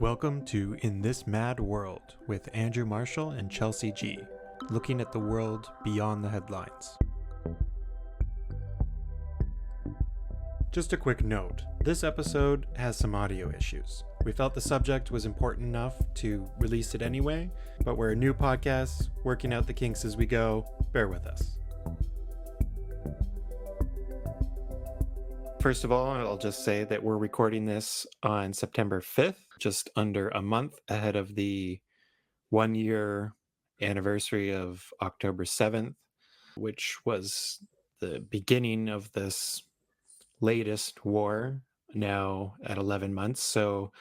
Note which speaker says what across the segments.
Speaker 1: Welcome to In This Mad World with Andrew Marshall and Chelsey G, looking at the world beyond the headlines. Just a quick note, this episode has some audio issues. We felt the subject was important enough to release it anyway, but we're a new podcast, working out the kinks as we go. Bear with us. First of all, I'll just say that we're recording this on September 5th, just under a month ahead of the 1-year anniversary of October 7th, which was the beginning of this latest war, now at 11 months. So,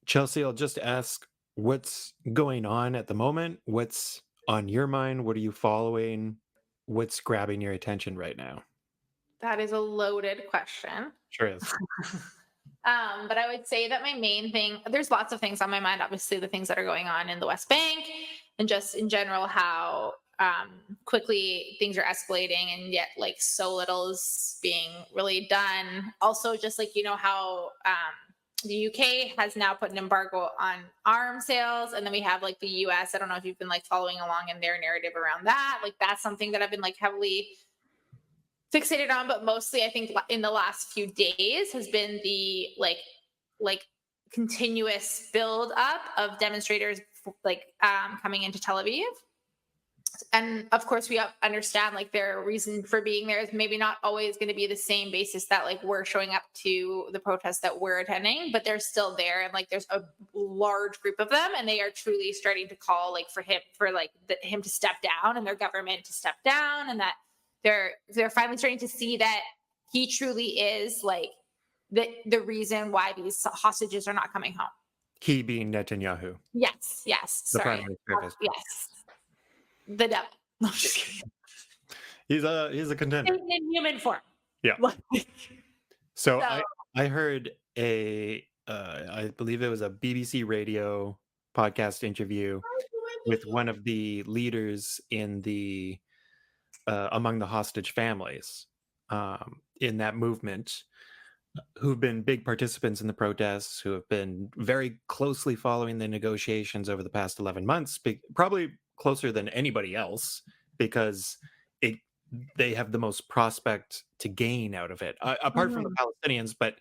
Speaker 1: Chelsey, I'll just ask, what's going on at the moment? What's on your mind? What are you following? What's grabbing your attention right now?
Speaker 2: That is a loaded question.
Speaker 1: Sure is.
Speaker 2: But I would say that my main thing, there's lots of things on my mind, obviously the things that are going on in the West Bank and just in general, how quickly things are escalating and yet like so little is being really done. Also just like, how the UK has now put an embargo on arms sales. And then we have like the US, I don't know if you've been like following along in their narrative around that. Like that's something that I've been like heavily fixated on, but mostly I think in the last few days has been the like continuous build up of demonstrators coming into Tel Aviv. And of course we understand like their reason for being there is maybe not always going to be the same basis that like we're showing up to the protests that we're attending, but they're still there. And like there's a large group of them and they are truly starting to call like for him to step down and their government to step down, and that they're finally starting to see that he truly is like the reason why these hostages are not coming home.
Speaker 1: He being Netanyahu.
Speaker 2: Yes.
Speaker 1: The
Speaker 2: Sorry. Yes. The devil. No, I'm just kidding.
Speaker 1: He's a contender.
Speaker 2: In human form.
Speaker 1: Yeah. So I heard I believe it was a BBC radio podcast interview with one of the leaders in the among the hostage families in that movement, who've been big participants in the protests, who have been very closely following the negotiations over the past 11 months, probably closer than anybody else, because they have the most prospect to gain out of it, apart from the Palestinians. But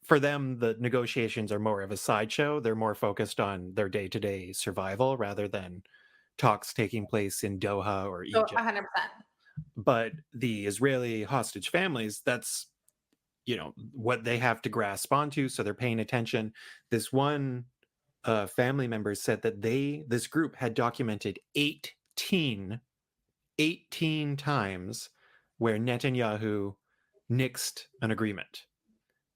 Speaker 1: for them, the negotiations are more of a sideshow. They're more focused on their day-to-day survival rather than talks taking place in Doha or Egypt.
Speaker 2: 100%.
Speaker 1: But the Israeli hostage families, that's what they have to grasp onto, so they're paying attention. This one family member said that this group had documented 18 times where Netanyahu nixed an agreement,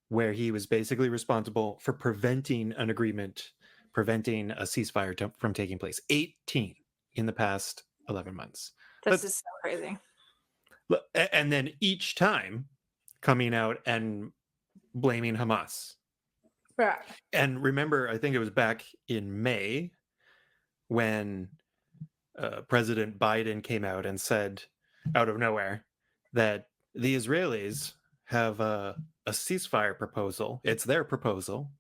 Speaker 1: where he was basically responsible for preventing an agreement, preventing a ceasefire from taking place. 18 in the past 11 months.
Speaker 2: This is so crazy.
Speaker 1: And then each time coming out and blaming Hamas.
Speaker 2: Right.
Speaker 1: And remember, I think it was back in May when President Biden came out and said, out of nowhere, that the Israelis have a ceasefire proposal. It's their proposal.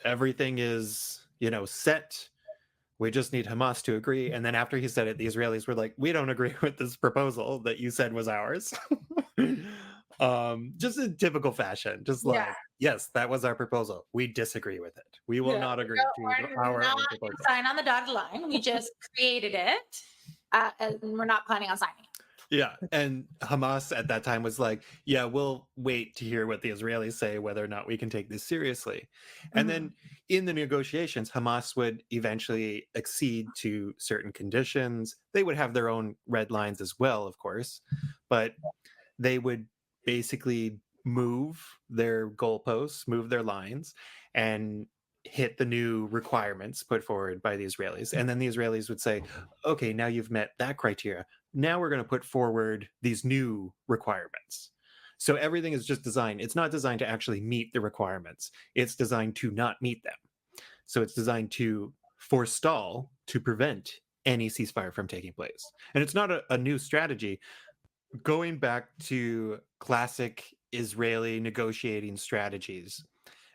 Speaker 1: Everything is, set. We just need Hamas to agree. And then after he said it, the Israelis were like, we don't agree with this proposal that you said was ours. Just in typical fashion. Just like, yes, that was our proposal. We disagree with it. We will not agree to our own proposal.
Speaker 2: Sign on the dotted line. We just created it. And we're not planning on signing it.
Speaker 1: Yeah. And Hamas at that time was like, yeah, we'll wait to hear what the Israelis say, whether or not we can take this seriously. And then in the negotiations, Hamas would eventually accede to certain conditions. They would have their own red lines as well, of course, but they would basically move their goalposts, move their lines, and hit the new requirements put forward by the Israelis. And then the Israelis would say, okay, now you've met that criteria. Now we're going to put forward these new requirements. So everything is just designed. It's not designed to actually meet the requirements. It's designed to not meet them. So it's designed to forestall, to prevent any ceasefire from taking place. And it's not a new strategy. Going back to classic Israeli negotiating strategies,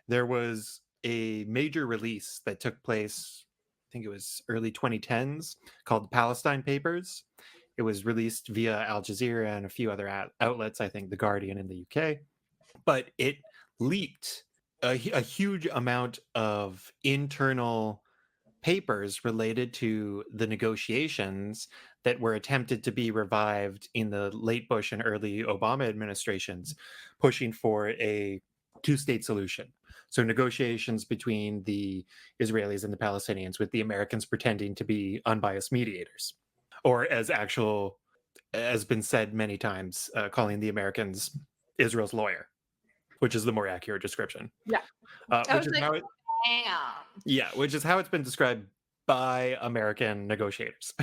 Speaker 1: there was a major release that took place, I think it was early 2010s, called the Palestine Papers. It was released via Al Jazeera and a few other outlets, I think The Guardian in the UK. But it leaked a huge amount of internal papers related to the negotiations that were attempted to be revived in the late Bush and early Obama administrations, pushing for a two-state solution. So negotiations between the Israelis and the Palestinians, with the Americans pretending to be unbiased mediators, or as been said many times, calling the Americans Israel's lawyer, which is the more accurate description.
Speaker 2: Yeah. I
Speaker 1: Which
Speaker 2: was
Speaker 1: is
Speaker 2: like,
Speaker 1: how it,
Speaker 2: damn.
Speaker 1: yeah, which is how it's been described by American negotiators.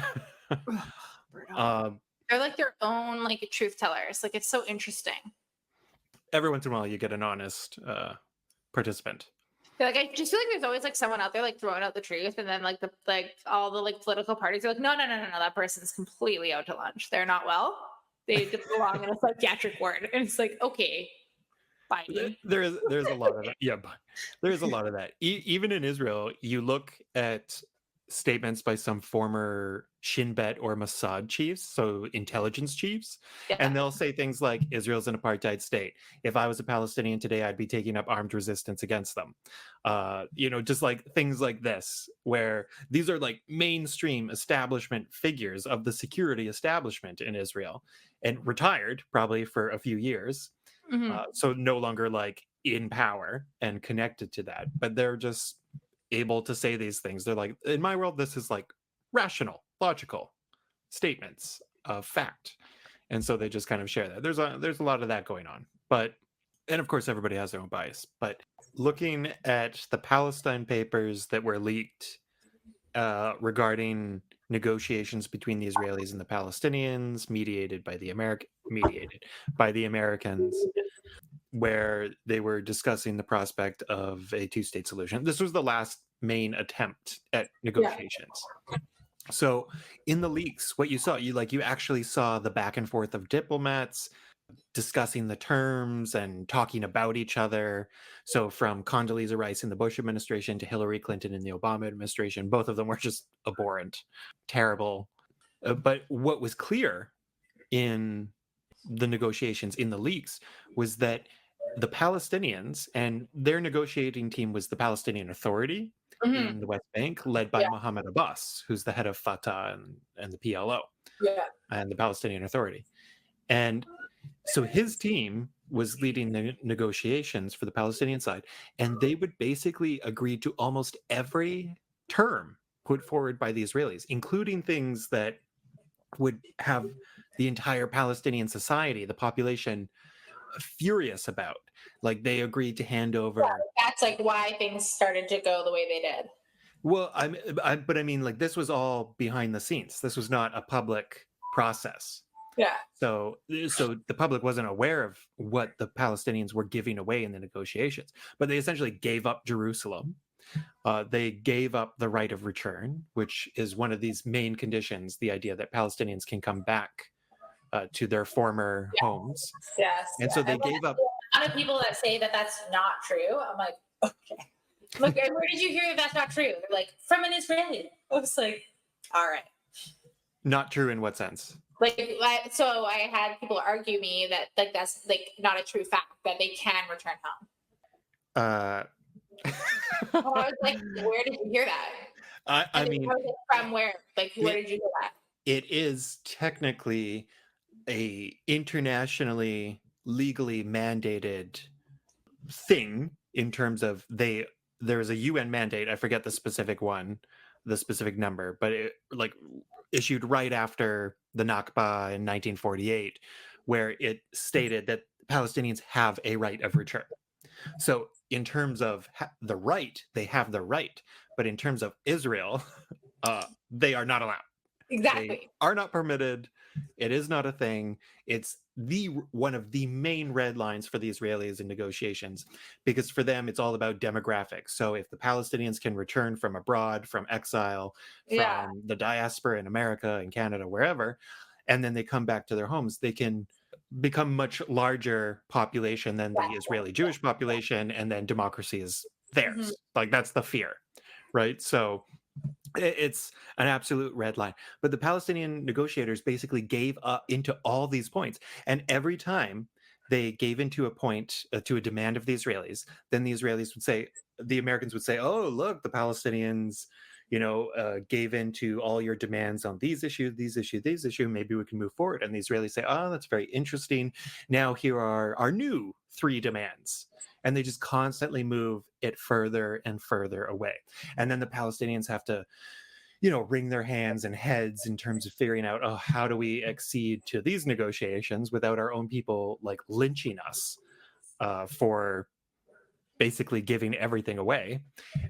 Speaker 2: Brutal.
Speaker 1: um,
Speaker 2: They're like their own like truth tellers. Like it's so interesting.
Speaker 1: every once in a while, you get an honest participant.
Speaker 2: Yeah, like I just feel like there's always like someone out there like throwing out the truth, and then like all the like political parties are like, no, no, no, no, no, that person's completely out to lunch. They're not well. They just belong in a psychiatric ward, and it's like, okay, fine.
Speaker 1: There's a lot of that. Yeah, but there's a lot of that. Even in Israel, you look at statements by some former Shin Bet or Mossad chiefs, so intelligence chiefs,
Speaker 2: Yeah.
Speaker 1: and they'll say things like, Israel's an apartheid state. If I was a Palestinian today, I'd be taking up armed resistance against them. Just like things like this, where these are like mainstream establishment figures of the security establishment in Israel, and retired probably for a few years.
Speaker 2: Mhm.
Speaker 1: So no longer like in power and connected to that, but they're just able to say these things. They're like, in my world, this is like rational, logical statements of fact, and so they just kind of share that. There's a lot of that going on, and of course everybody has their own bias. But looking at the Palestine papers that were leaked regarding negotiations between the Israelis and the Palestinians, mediated by the Americans, where they were discussing the prospect of a two-state solution. This was the last main attempt at negotiations. So in the leaks, what you saw, you actually saw the back and forth of diplomats discussing the terms and talking about each other. So from Condoleezza Rice in the Bush administration to Hillary Clinton in the Obama administration, both of them were just abhorrent, terrible. But what was clear in the negotiations, in the leaks, was that the Palestinians, and their negotiating team was the Palestinian Authority in the West Bank, led by Mohammed Abbas, who's the head of Fatah and the PLO and the Palestinian Authority. And so his team was leading the negotiations for the Palestinian side, and they would basically agree to almost every term put forward by the Israelis, including things that would have the entire Palestinian society, the population, furious about. Like they agreed to hand over.
Speaker 2: Yeah, that's like why things started to go the way they did.
Speaker 1: Well, but I mean, like this was all behind the scenes. This was not a public process.
Speaker 2: Yeah.
Speaker 1: So the public wasn't aware of what the Palestinians were giving away in the negotiations, but they essentially gave up Jerusalem. They gave up the right of return, which is one of these main conditions, the idea that Palestinians can come back to their former homes.
Speaker 2: Yes.
Speaker 1: And so they gave up.
Speaker 2: A lot of people that say that that's not true. I'm like, okay. Look, where did you hear that that's not true? They're like, from an Israeli. I was like, all right.
Speaker 1: Not true in what sense?
Speaker 2: So I had people argue me that like that's like not a true fact, that they can return home. I was like, where did you hear that?
Speaker 1: I mean,
Speaker 2: from where? Like, where did you hear that?
Speaker 1: It is technically a internationally legally mandated thing in terms of there is a UN mandate. I forget the specific number, but it like issued right after the Nakba in 1948, where it stated that Palestinians have a right of return. So in terms of the right, they have the right, but in terms of Israel, they are not allowed.
Speaker 2: Exactly.
Speaker 1: They are not permitted. It is not a thing. It's one of the main red lines for the Israelis in negotiations, because for them it's all about demographics. So if the Palestinians can return from abroad, from exile, from the diaspora in America and Canada, wherever, and then they come back to their homes, they can become much larger population than the Israeli Jewish population, and then democracy is
Speaker 2: Mhm.
Speaker 1: theirs. Like that's the fear, right? So it's an absolute red line. But the Palestinian negotiators basically gave up into all these points, and every time they gave into a point to a demand of the Israelis, then the Israelis would say, the Americans would say, "Oh, look, the Palestinians, gave in to all your demands on these issues, these issues, these issues. Maybe we can move forward." And the Israelis say, "Oh, that's very interesting. Now here are our new three demands." And they just constantly move it further and further away. And then the Palestinians have to wring their hands and heads in terms of figuring out, oh, how do we accede to these negotiations without our own people like lynching us for basically giving everything away.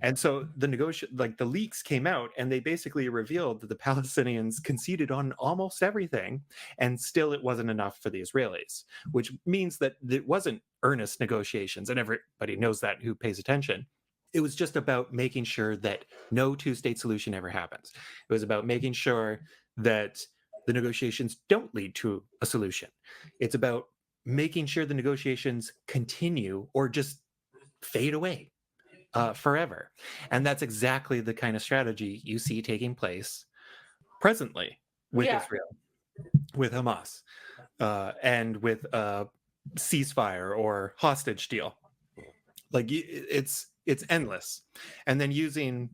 Speaker 1: And so the leaks came out, and they basically revealed that the Palestinians conceded on almost everything, and still it wasn't enough for the Israelis, which means that it wasn't earnest negotiations, and everybody knows that who pays attention. It was just about making sure that no two-state solution ever happens. It was about making sure that the negotiations don't lead to a solution. It's about making sure the negotiations continue or just fade away forever. And that's exactly the kind of strategy you see taking place presently with
Speaker 2: Yeah.
Speaker 1: Israel, with Hamas, and with a ceasefire or hostage deal. Like it's endless. And then using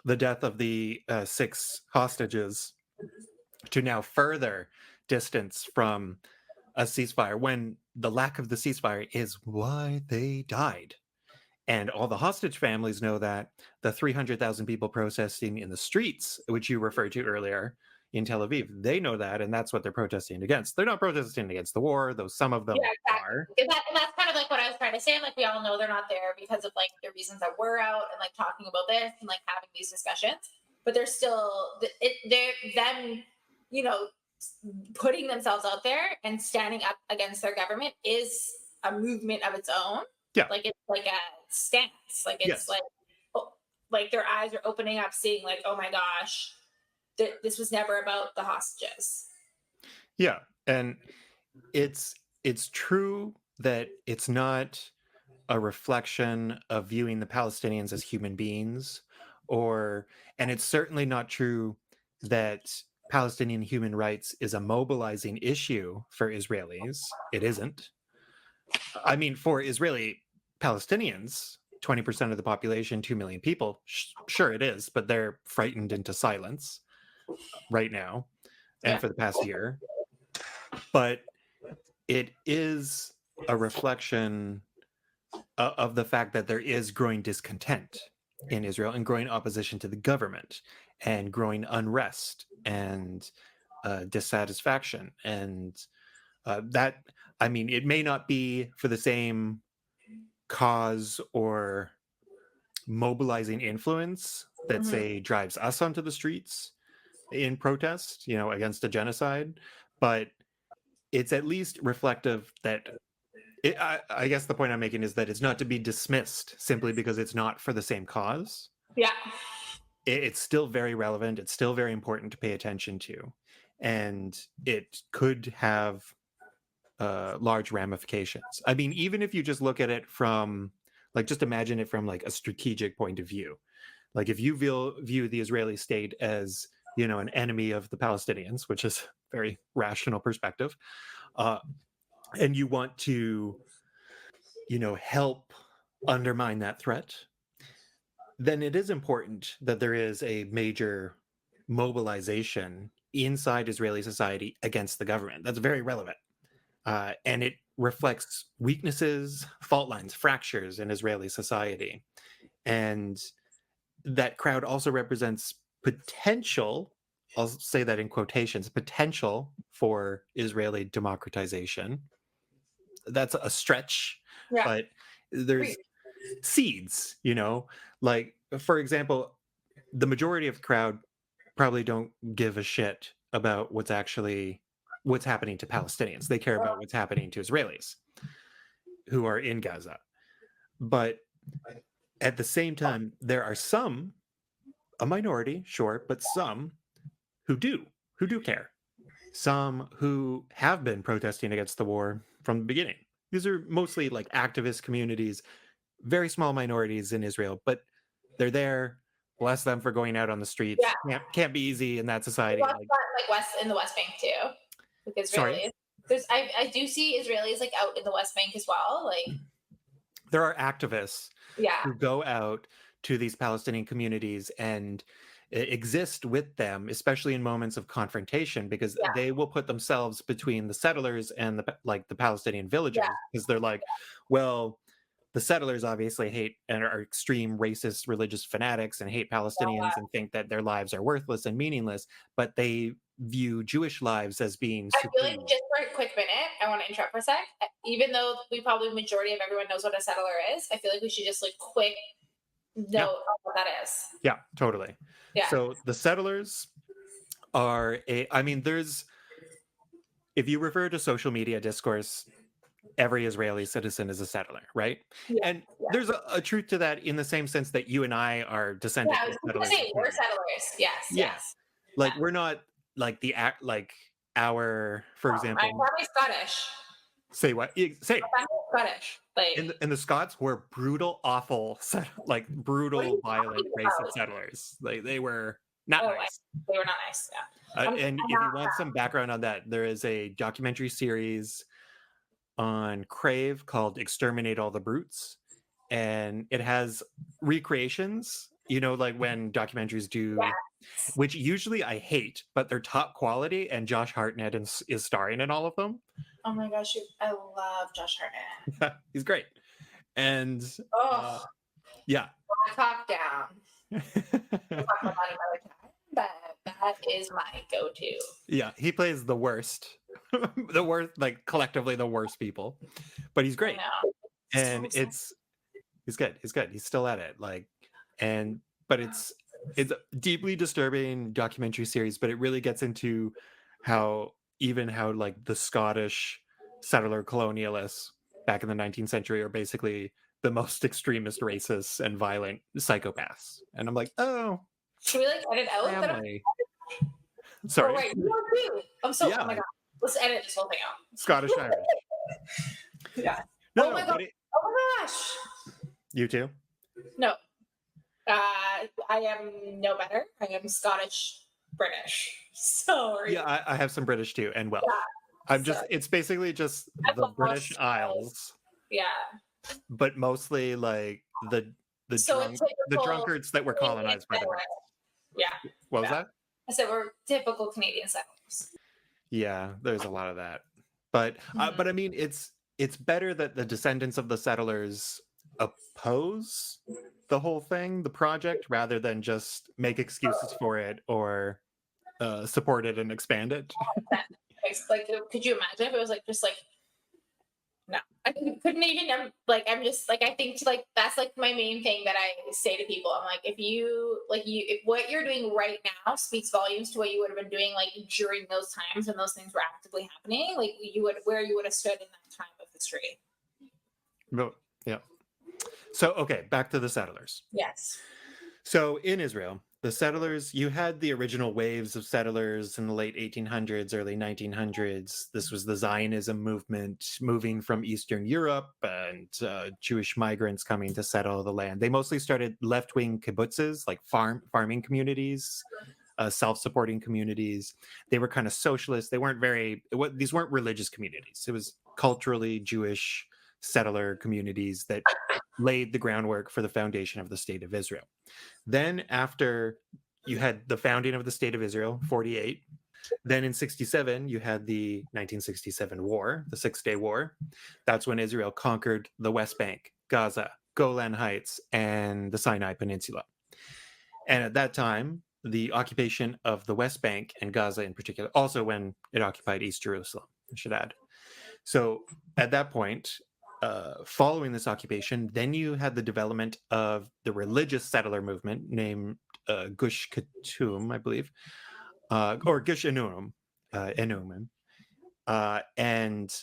Speaker 1: the death of the 6 hostages to now further distance from a ceasefire, when the lack of the ceasefire is why they died. And all the hostage families know that. The 300,000 people protesting in the streets, which you referred to earlier in Tel Aviv, they know that, and that's what they're protesting against. They're not protesting against the war, though some of them
Speaker 2: Yeah, exactly.
Speaker 1: are.
Speaker 2: And that's kind of like what I was trying to say. Like, we all know they're not there because of like the reasons that we're out and like talking about this and like having these discussions. But they're still, they're them, you know, putting themselves out there and standing up against their government is a movement of its own.
Speaker 1: Yeah.
Speaker 2: Like, it's like a stance. Like, it's
Speaker 1: Yes.
Speaker 2: like, oh, like their eyes are opening up, seeing like, oh my gosh, this was never about the hostages.
Speaker 1: Yeah. And it's true that it's not a reflection of viewing the Palestinians as human beings, or and it's certainly not true that Palestinian human rights is a mobilizing issue for Israelis. It isn't. I mean, for Israeli Palestinians, 20% of the population, 2 million people, sure it is, but they're frightened into silence right now and
Speaker 2: Yeah.
Speaker 1: for the past year. But it is a reflection of the fact that there is growing discontent in Israel and growing opposition to the government and growing unrest and dissatisfaction. And that, I mean, it may not be for the same cause or mobilizing influence that,
Speaker 2: Mhm.
Speaker 1: say, drives us onto the streets in protest, against a genocide, but it's at least reflective that I guess the point I'm making is that it's not to be dismissed simply because it's not for the same cause.
Speaker 2: Yeah.
Speaker 1: It's still very relevant. It's still very important to pay attention to. And it could have large ramifications. I mean, even if you just look at it from, like, just imagine it from like a strategic point of view. Like if you view the Israeli state as, an enemy of the Palestinians, which is a very rational perspective, uh, and you want to help undermine that threat, then it is important that there is a major mobilization inside Israeli society against the government. That's very relevant. And it reflects weaknesses, fault lines, fractures in Israeli society. And that crowd also represents potential, I'll say that in quotations, potential for Israeli democratization. That's a stretch,
Speaker 2: Yeah.
Speaker 1: but there's
Speaker 2: Agreed.
Speaker 1: seeds, like, for example, the majority of the crowd probably don't give a shit about what's happening to Palestinians. They care about what's happening to Israelis who are in Gaza. But at the same time, there are some, a minority, sure, but some who do care. Some who have been protesting against the war from the beginning. These are mostly like activist communities, very small minorities in Israel, but they're there. Bless them for going out on the
Speaker 2: Yeah.
Speaker 1: streets. Can't be easy in that society.
Speaker 2: Lots of that, like in the West Bank too, like
Speaker 1: Sorry,
Speaker 2: Israelis. I do see Israelis like out in the West Bank as well. Like,
Speaker 1: there are activists
Speaker 2: yeah,
Speaker 1: who go out to these Palestinian communities and exist with them, especially in moments of confrontation, because
Speaker 2: yeah,
Speaker 1: they will put themselves between the settlers and the Palestinian
Speaker 2: yeah,
Speaker 1: villagers, because they're like, well, the settlers obviously hate and are extreme racist religious fanatics and hate
Speaker 2: yeah.
Speaker 1: Palestinians and think that their lives are worthless and meaningless, but they view Jewish lives as being
Speaker 2: I feel like
Speaker 1: supreme.
Speaker 2: just for a quick minute, I want to interrupt for a sec. Even though we probably majority of everyone knows what a settler is, I feel like we should just like quick
Speaker 1: Yeah,
Speaker 2: note on what that is.
Speaker 1: yeah, totally.
Speaker 2: Yeah,
Speaker 1: So the settlers are I mean, if you refer to social media discourse, every Israeli citizen is a settler, right?
Speaker 2: yeah,
Speaker 1: And
Speaker 2: yeah.
Speaker 1: there's a truth to that in the same sense that you and I are
Speaker 2: Yeah,
Speaker 1: descended
Speaker 2: I
Speaker 1: from
Speaker 2: was going to
Speaker 1: settlers
Speaker 2: say
Speaker 1: as
Speaker 2: we're
Speaker 1: well.
Speaker 2: settlers. Yes,
Speaker 1: Yeah.
Speaker 2: yes.
Speaker 1: Like we're not like the act like our, for
Speaker 2: I'm
Speaker 1: example,
Speaker 2: probably Scottish.
Speaker 1: say what? Say
Speaker 2: I'm Scottish. Like,
Speaker 1: and the Scots were brutal, awful, like
Speaker 2: what are
Speaker 1: brutal,
Speaker 2: you
Speaker 1: violent,
Speaker 2: talking
Speaker 1: racist
Speaker 2: about?
Speaker 1: settlers. Like they were not
Speaker 2: Oh,
Speaker 1: nice.
Speaker 2: they were not nice. Yeah.
Speaker 1: And
Speaker 2: I'm
Speaker 1: if you
Speaker 2: not
Speaker 1: want some background on that, there is a documentary series on Crave called Exterminate All the Brutes. And it has recreations, like when documentaries do,
Speaker 2: Yes.
Speaker 1: which usually I hate, but they're top quality. And Josh Hartnett is starring in all of them.
Speaker 2: Oh my gosh, I love Josh Hartnett.
Speaker 1: He's great. And
Speaker 2: Oh,
Speaker 1: yeah.
Speaker 2: Black Hawk Down. We'll talk about that another time, but that is my go-to.
Speaker 1: Yeah, he plays the worst, the worst, like collectively the worst people, but he's great. And he's good. He's good. He's still at it. But it's a deeply disturbing documentary series, but it really gets into how like the Scottish settler colonialists back in the 19th century are basically the most extremist racists and violent psychopaths. And I'm like, oh,
Speaker 2: should we like edit out that?
Speaker 1: family. Sorry.
Speaker 2: Oh, wait, you are too.
Speaker 1: Yeah.
Speaker 2: Oh my god. Let's edit this whole thing out.
Speaker 1: Scottish Irish.
Speaker 2: Yeah.
Speaker 1: No,
Speaker 2: Oh my god. Oh my gosh.
Speaker 1: You too?
Speaker 2: No. I am no better. I am Scottish British. So
Speaker 1: Yeah, I have some British too, and Welsh.
Speaker 2: Yeah,
Speaker 1: it's basically just
Speaker 2: I've
Speaker 1: the
Speaker 2: got
Speaker 1: British
Speaker 2: Welsh
Speaker 1: Isles,
Speaker 2: yeah.
Speaker 1: but mostly like the
Speaker 2: So
Speaker 1: drunk, the drunkards that were colonized by the Brits.
Speaker 2: Yeah.
Speaker 1: What was that?
Speaker 2: I said we're typical Canadian settlers.
Speaker 1: Yeah, there's a lot of that, but I mean, it's better that the descendants of the settlers oppose the whole thing, the project, rather than just make excuses for it or support it and expand it.
Speaker 2: Like, could you imagine if it was like just like no, I couldn't even. I'm just like I think like that's like my main thing that I say to people. I'm like, if what you're doing right now speaks volumes to what you would have been doing like during those times when those things were actively happening, like you would have stood in that time of history.
Speaker 1: Yeah. So okay, back to the settlers.
Speaker 2: Yes.
Speaker 1: So in Israel, the settlers, you had the original waves of settlers in the late 1800s, early 1900s. This was the Zionism movement moving from Eastern Europe and Jewish migrants coming to settle the land. They mostly started left-wing kibbutzes, like farming communities, self-supporting communities. They were kind of socialist. These weren't religious communities. It was culturally Jewish settler communities that laid the groundwork for the foundation of the state of Israel. Then after you had the founding of the state of Israel, 48, then in 67, you had the 1967 war, the Six-Day War. That's when Israel conquered the West Bank, Gaza, Golan Heights, and the Sinai Peninsula. And at that time, the occupation of the West Bank and Gaza in particular, also when it occupied East Jerusalem, I should add. So at that point, following this occupation, then you had the development of the religious settler movement named Gush Ketum, I believe, or Gush Enumim, and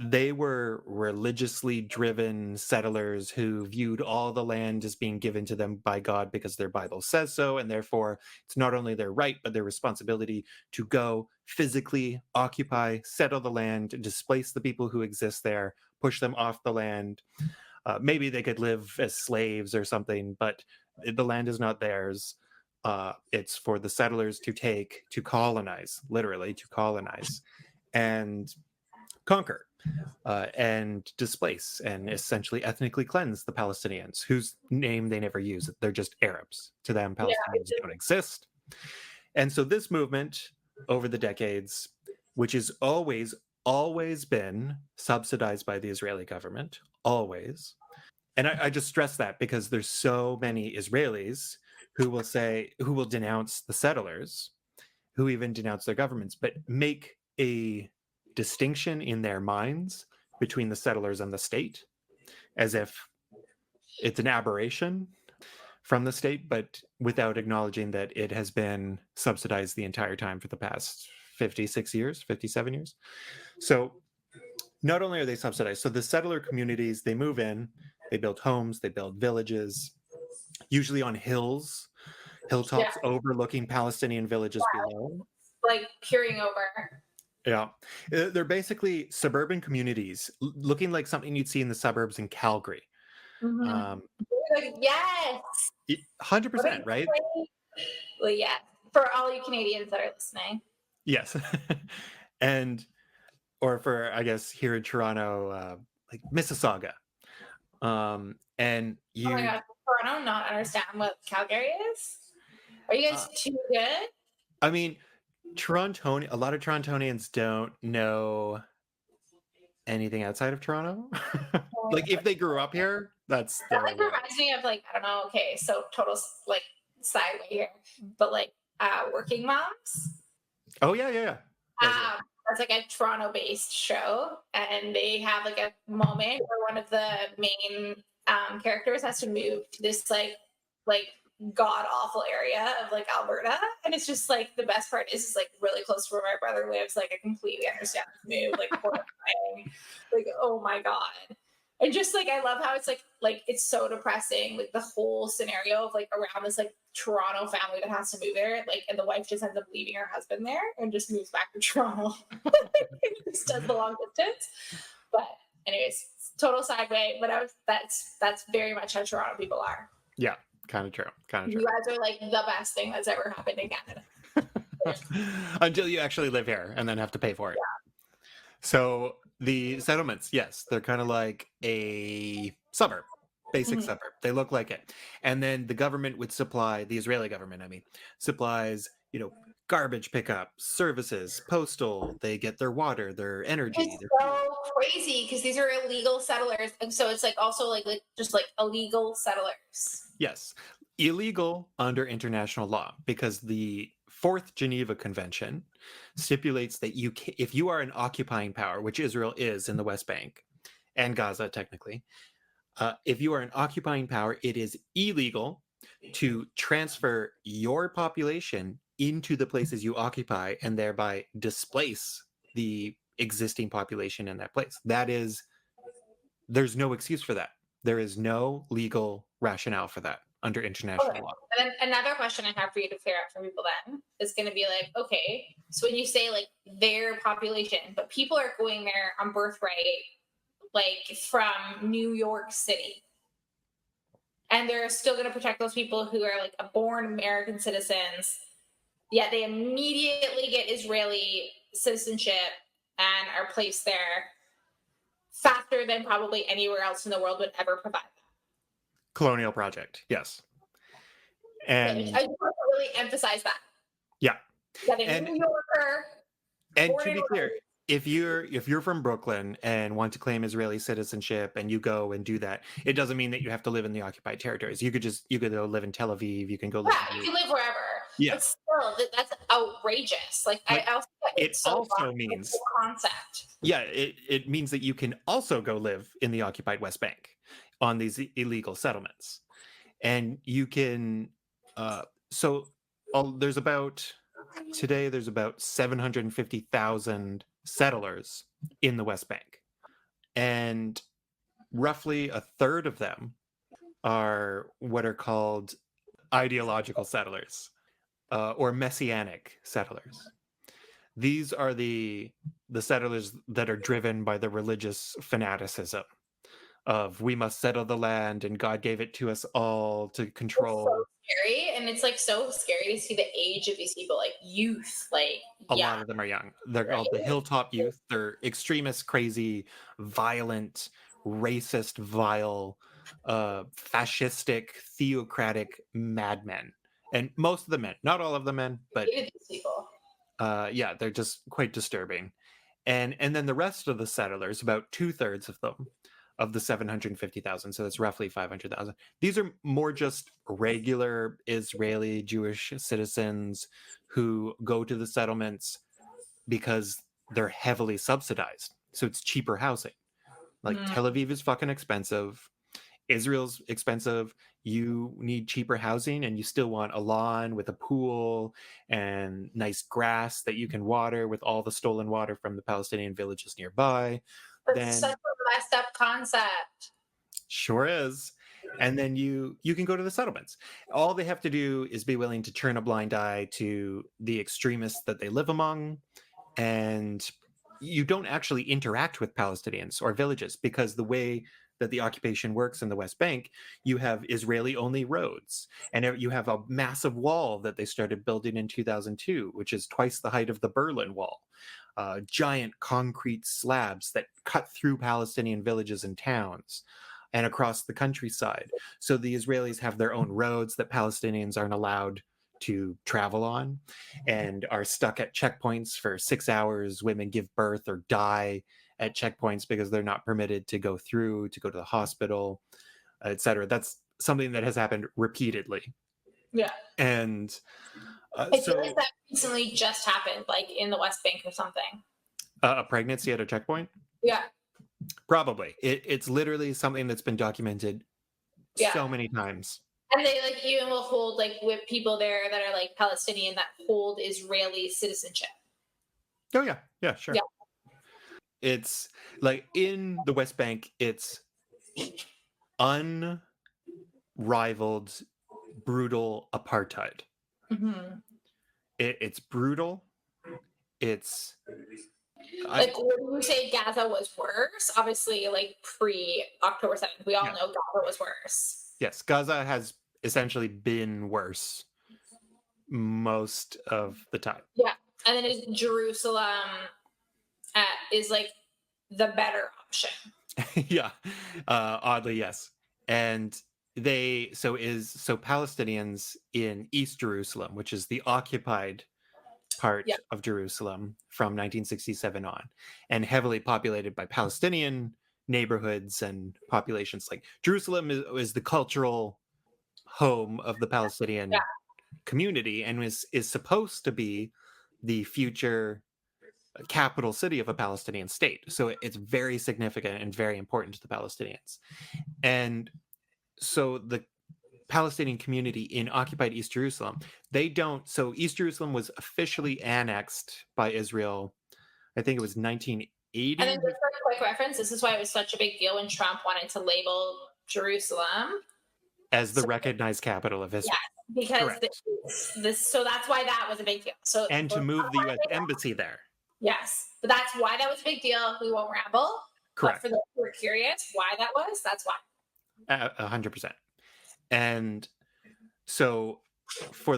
Speaker 1: they were religiously driven settlers who viewed all the land as being given to them by God because their Bible says so, and therefore it's not only their right but their responsibility to go physically occupy, settle the land, displace the people who exist there, push them off the land. Maybe they could live as slaves or something, but the land is not theirs. It's for the settlers to take, to colonize, literally to colonize and conquer, and displace and essentially ethnically cleanse the Palestinians, whose name they never use. They're just Arabs. To them,
Speaker 2: Yeah.
Speaker 1: Palestinians don't exist. And so this movement over the decades, which has always been subsidized by the Israeli government, always. And I just stress that because there's so many Israelis who will denounce the settlers, who even denounce their governments, but make a distinction in their minds between the settlers and the state, as if it's an aberration from the state, but without acknowledging that it has been subsidized the entire time for the past 56 years, 57 years. So not only are they subsidized, so the settler communities, they move in, they build homes, they build villages, usually on hills, hilltops overlooking Palestinian villages below.
Speaker 2: Like peering over.
Speaker 1: Yeah. They're basically suburban communities looking like something you'd see in the suburbs in Calgary.
Speaker 2: Like, yes.
Speaker 1: 100%, right?
Speaker 2: Well, yeah. For all you Canadians that are listening.
Speaker 1: Yes. And, or for, I guess, here in Toronto, like Mississauga. And you.
Speaker 2: Oh my God. Toronto, not understand what Calgary is? Are you guys too good?
Speaker 1: I mean, a lot of Torontonians don't know anything outside of Toronto. Like if they grew up here, that's
Speaker 2: that like reminds me of like, I don't know, okay, so total like sideway here, but like Working Moms.
Speaker 1: Oh yeah.
Speaker 2: That's like a Toronto based show, and they have like a moment where one of the main characters has to move to this like god awful area of like Alberta, and it's just like the best part is it's like really close to where my brother lives. Like I completely understand this move, like horrifying, like oh my god. And just like I love how it's like it's so depressing, like the whole scenario of like around this like Toronto family that has to move there, like, and the wife just ends up leaving her husband there and just moves back to Toronto. Just does the long distance. But anyways, total sideway. But that's very much how Toronto people are.
Speaker 1: Yeah, kind of true.
Speaker 2: You guys are like the best thing that's ever happened in Canada.
Speaker 1: Until you actually live here and then have to pay for it.
Speaker 2: Yeah.
Speaker 1: So the settlements, yes, they're kind of like a suburb, basic suburb. They look like it. And then the government would supply, the Israeli government, I mean, supplies, garbage pickup, services, postal, they get their water, their energy.
Speaker 2: It's so crazy because these are illegal settlers. And so it's like also like just like illegal settlers.
Speaker 1: Yes. Illegal under international law because the Fourth Geneva Convention stipulates that if you are an occupying power, which Israel is in the West Bank and Gaza technically, if you are an occupying power, it is illegal to transfer your population into the places you occupy and thereby displace the existing population in that place. There's no excuse for that. There is no legal rationale for that under international law.
Speaker 2: And then another question I have for you to clear up for people then is going to be like, okay, so when you say like their population, but people are going there on birthright, like from New York City, and they're still going to protect those people who are like born American citizens, yet they immediately get Israeli citizenship and are placed there faster than probably anywhere else in the world would ever provide that.
Speaker 1: Colonial project, yes. And
Speaker 2: I just want to really emphasize that.
Speaker 1: Yeah.
Speaker 2: That a New Yorker.
Speaker 1: And to be clear, if you're from Brooklyn and want to claim Israeli citizenship and you go and do that, it doesn't mean that you have to live in the occupied territories. You could go live in Tel Aviv. You can go live.
Speaker 2: Yeah, you can live wherever.
Speaker 1: Yeah.
Speaker 2: But still, that's outrageous. Like I also.
Speaker 1: It also means
Speaker 2: concept.
Speaker 1: Yeah, it means that you can also go live in the occupied West Bank on these illegal settlements, and you can. There's about 750,000 settlers in the West Bank, and roughly a third of them are what are called ideological settlers or messianic settlers. These are the settlers that are driven by the religious fanaticism of we must settle the land and God gave it to us all to
Speaker 2: It's so
Speaker 1: control.
Speaker 2: scary, and it's like so scary to see the age of these people, like youth, like
Speaker 1: A
Speaker 2: yeah,
Speaker 1: lot of them are young. They're called the
Speaker 2: right.
Speaker 1: Hilltop Youth. They're extremist, crazy, violent, racist, vile, fascistic, theocratic madmen. And most of the men, not all of the men, but
Speaker 2: Hated these people.
Speaker 1: yeah, they're just quite disturbing. And then the rest of the settlers, about 2/3 of them, of the 750,000, so that's roughly 500,000. These are more just regular Israeli Jewish citizens who go to the settlements because they're heavily subsidized. So it's cheaper housing. Like
Speaker 2: Mm.
Speaker 1: Tel Aviv is fucking expensive. Israel's expensive. You need cheaper housing and you still want a lawn with a pool and nice grass that you can water with all the stolen water from the Palestinian villages nearby.
Speaker 2: That's such
Speaker 1: Then
Speaker 2: a messed up concept.
Speaker 1: sure is. And then you can go to the settlements. All they have to do is be willing to turn a blind eye to the extremists that they live among, and you don't actually interact with Palestinians or villages because the way that the occupation works in the West Bank, you have Israeli only roads and you have a massive wall that they started building in 2002, which is twice the height of the Berlin Wall. Giant concrete slabs that cut through Palestinian villages and towns and across the countryside. So the Israelis have their own roads that Palestinians aren't allowed to travel on and are stuck at checkpoints for 6 hours. Women give birth or die at checkpoints because they're not permitted to go through, to go to the hospital, etc. That's something that has happened repeatedly.
Speaker 2: Yeah.
Speaker 1: And
Speaker 2: I feel
Speaker 1: so
Speaker 2: like that recently just happened, like in the West Bank or something.
Speaker 1: a pregnancy at a checkpoint?
Speaker 2: Yeah.
Speaker 1: Probably. It's literally something that's been documented
Speaker 2: Yeah.
Speaker 1: so many times.
Speaker 2: And they like even will hold like with people there that are like Palestinian that hold Israeli citizenship.
Speaker 1: Oh, yeah. Yeah, sure.
Speaker 2: Yeah.
Speaker 1: It's like in the West Bank, it's unrivaled, brutal apartheid.
Speaker 2: Mm-hmm.
Speaker 1: It's brutal. It's
Speaker 2: Like, would you say Gaza was worse? Obviously, like pre October 7th, we all know Gaza was worse.
Speaker 1: Yes, Gaza has essentially been worse most of the time.
Speaker 2: Yeah, and then Jerusalem is like the better option.
Speaker 1: Yeah, oddly, yes. And Palestinians in East Jerusalem, which is the occupied part of Jerusalem from 1967 on, and heavily populated by Palestinian neighborhoods and populations. Like Jerusalem is the cultural home of the Palestinian community and is supposed to be the future capital city of a Palestinian state. So it's very significant and very important to the Palestinians. And so the Palestinian community in occupied East Jerusalem, so East Jerusalem was officially annexed by Israel, I think it was 1980.
Speaker 2: And then just for a quick reference, this is why it was such a big deal when Trump wanted to label Jerusalem
Speaker 1: as the recognized capital of Israel.
Speaker 2: Yeah, because so that's why that was a big deal. So
Speaker 1: and to move the U.S. embassy there.
Speaker 2: Yes, but that's why that was a big deal. We won't ramble.
Speaker 1: Correct.
Speaker 2: But for those who are curious why that was, that's why.
Speaker 1: 100%. And so for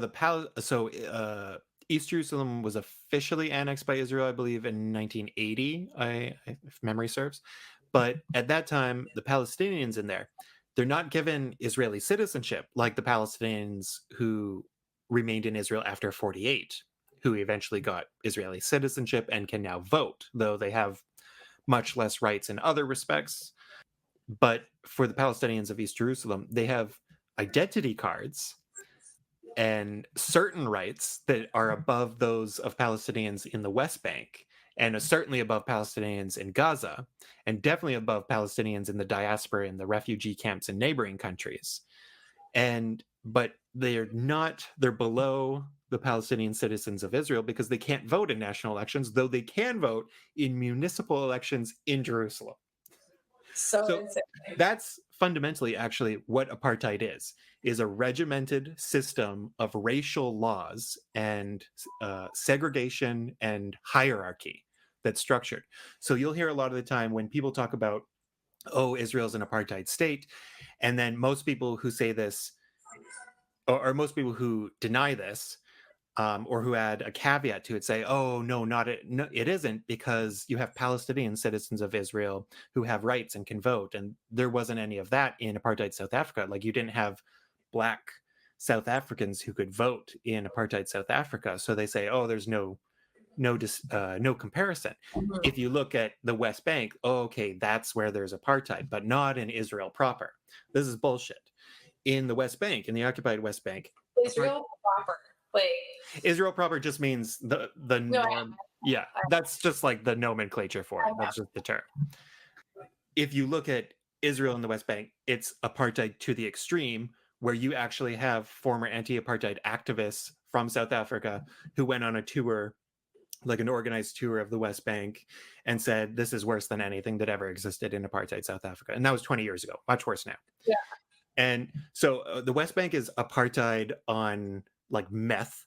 Speaker 1: East Jerusalem was officially annexed by Israel, I believe, in 1980, if memory serves. But at that time, the Palestinians in there, they're not given Israeli citizenship like the Palestinians who remained in Israel after 48, who eventually got Israeli citizenship and can now vote, though they have much less rights in other respects. But for the Palestinians of East Jerusalem, they have identity cards and certain rights that are above those of Palestinians in the West Bank, and are certainly above Palestinians in Gaza, and definitely above Palestinians in the diaspora in the refugee camps in neighboring countries. But they're below the Palestinian citizens of Israel because they can't vote in national elections, though they can vote in municipal elections in Jerusalem. So that's fundamentally actually what apartheid is a regimented system of racial laws and segregation and hierarchy that's structured. So you'll hear a lot of the time when people talk about oh, Israel's an apartheid state. And then most people who say this, or most people who deny this, or who add a caveat to it, say, "Oh no, not it. No, it isn't, because you have Palestinian citizens of Israel who have rights and can vote, and there wasn't any of that in apartheid South Africa. Like you didn't have black South Africans who could vote in apartheid South Africa. So they say, oh, there's no comparison.
Speaker 2: Mhm.
Speaker 1: If you look at the West Bank, oh, okay, that's where there's apartheid, but not in Israel proper. This is bullshit. In the West Bank, in the occupied West Bank,
Speaker 2: Israel proper. Like,
Speaker 1: Israel proper just means the
Speaker 2: no,
Speaker 1: norm. Yeah, that's just like the nomenclature for it. That's just the term. If you look at Israel and the West Bank, it's apartheid to the extreme, where you actually have former anti-apartheid activists from South Africa who went on a tour, like an organized tour of the West Bank, and said this is worse than anything that ever existed in apartheid South Africa. And that was 20 years ago, much worse now.
Speaker 2: yeah.
Speaker 1: And so the West Bank is apartheid on like meth,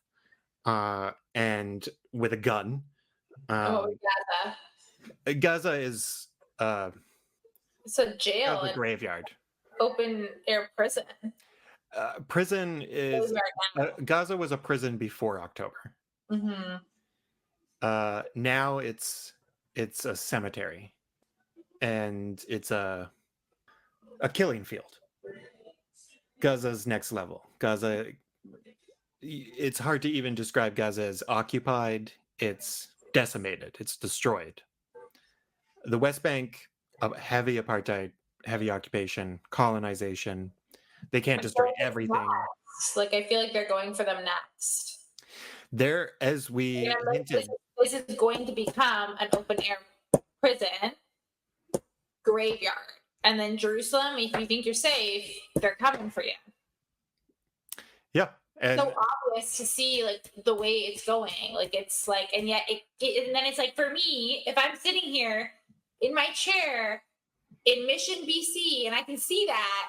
Speaker 1: and with a gun.
Speaker 2: Oh, Gaza.
Speaker 1: Gaza is
Speaker 2: It's a jail
Speaker 1: a
Speaker 2: and
Speaker 1: graveyard.
Speaker 2: open air prison.
Speaker 1: Prison is Gaza was a prison before October.
Speaker 2: Mm-hmm.
Speaker 1: Now it's a cemetery, and it's a killing field. Gaza's next level. Gaza, it's hard to even describe Gaza as occupied. It's decimated. It's destroyed. The West Bank, heavy apartheid, heavy occupation, colonization. They can't destroy everything.
Speaker 2: Like, I feel like they're going for them next.
Speaker 1: There, as we hinted,
Speaker 2: this is going to become an open air prison graveyard. And then Jerusalem, if you think you're safe, they're coming for you.
Speaker 1: Yeah. And
Speaker 2: so obvious to see like the way it's going. Like it's like, and yet and then it's like, for me, if I'm sitting here in my chair in Mission, BC, and I can see that,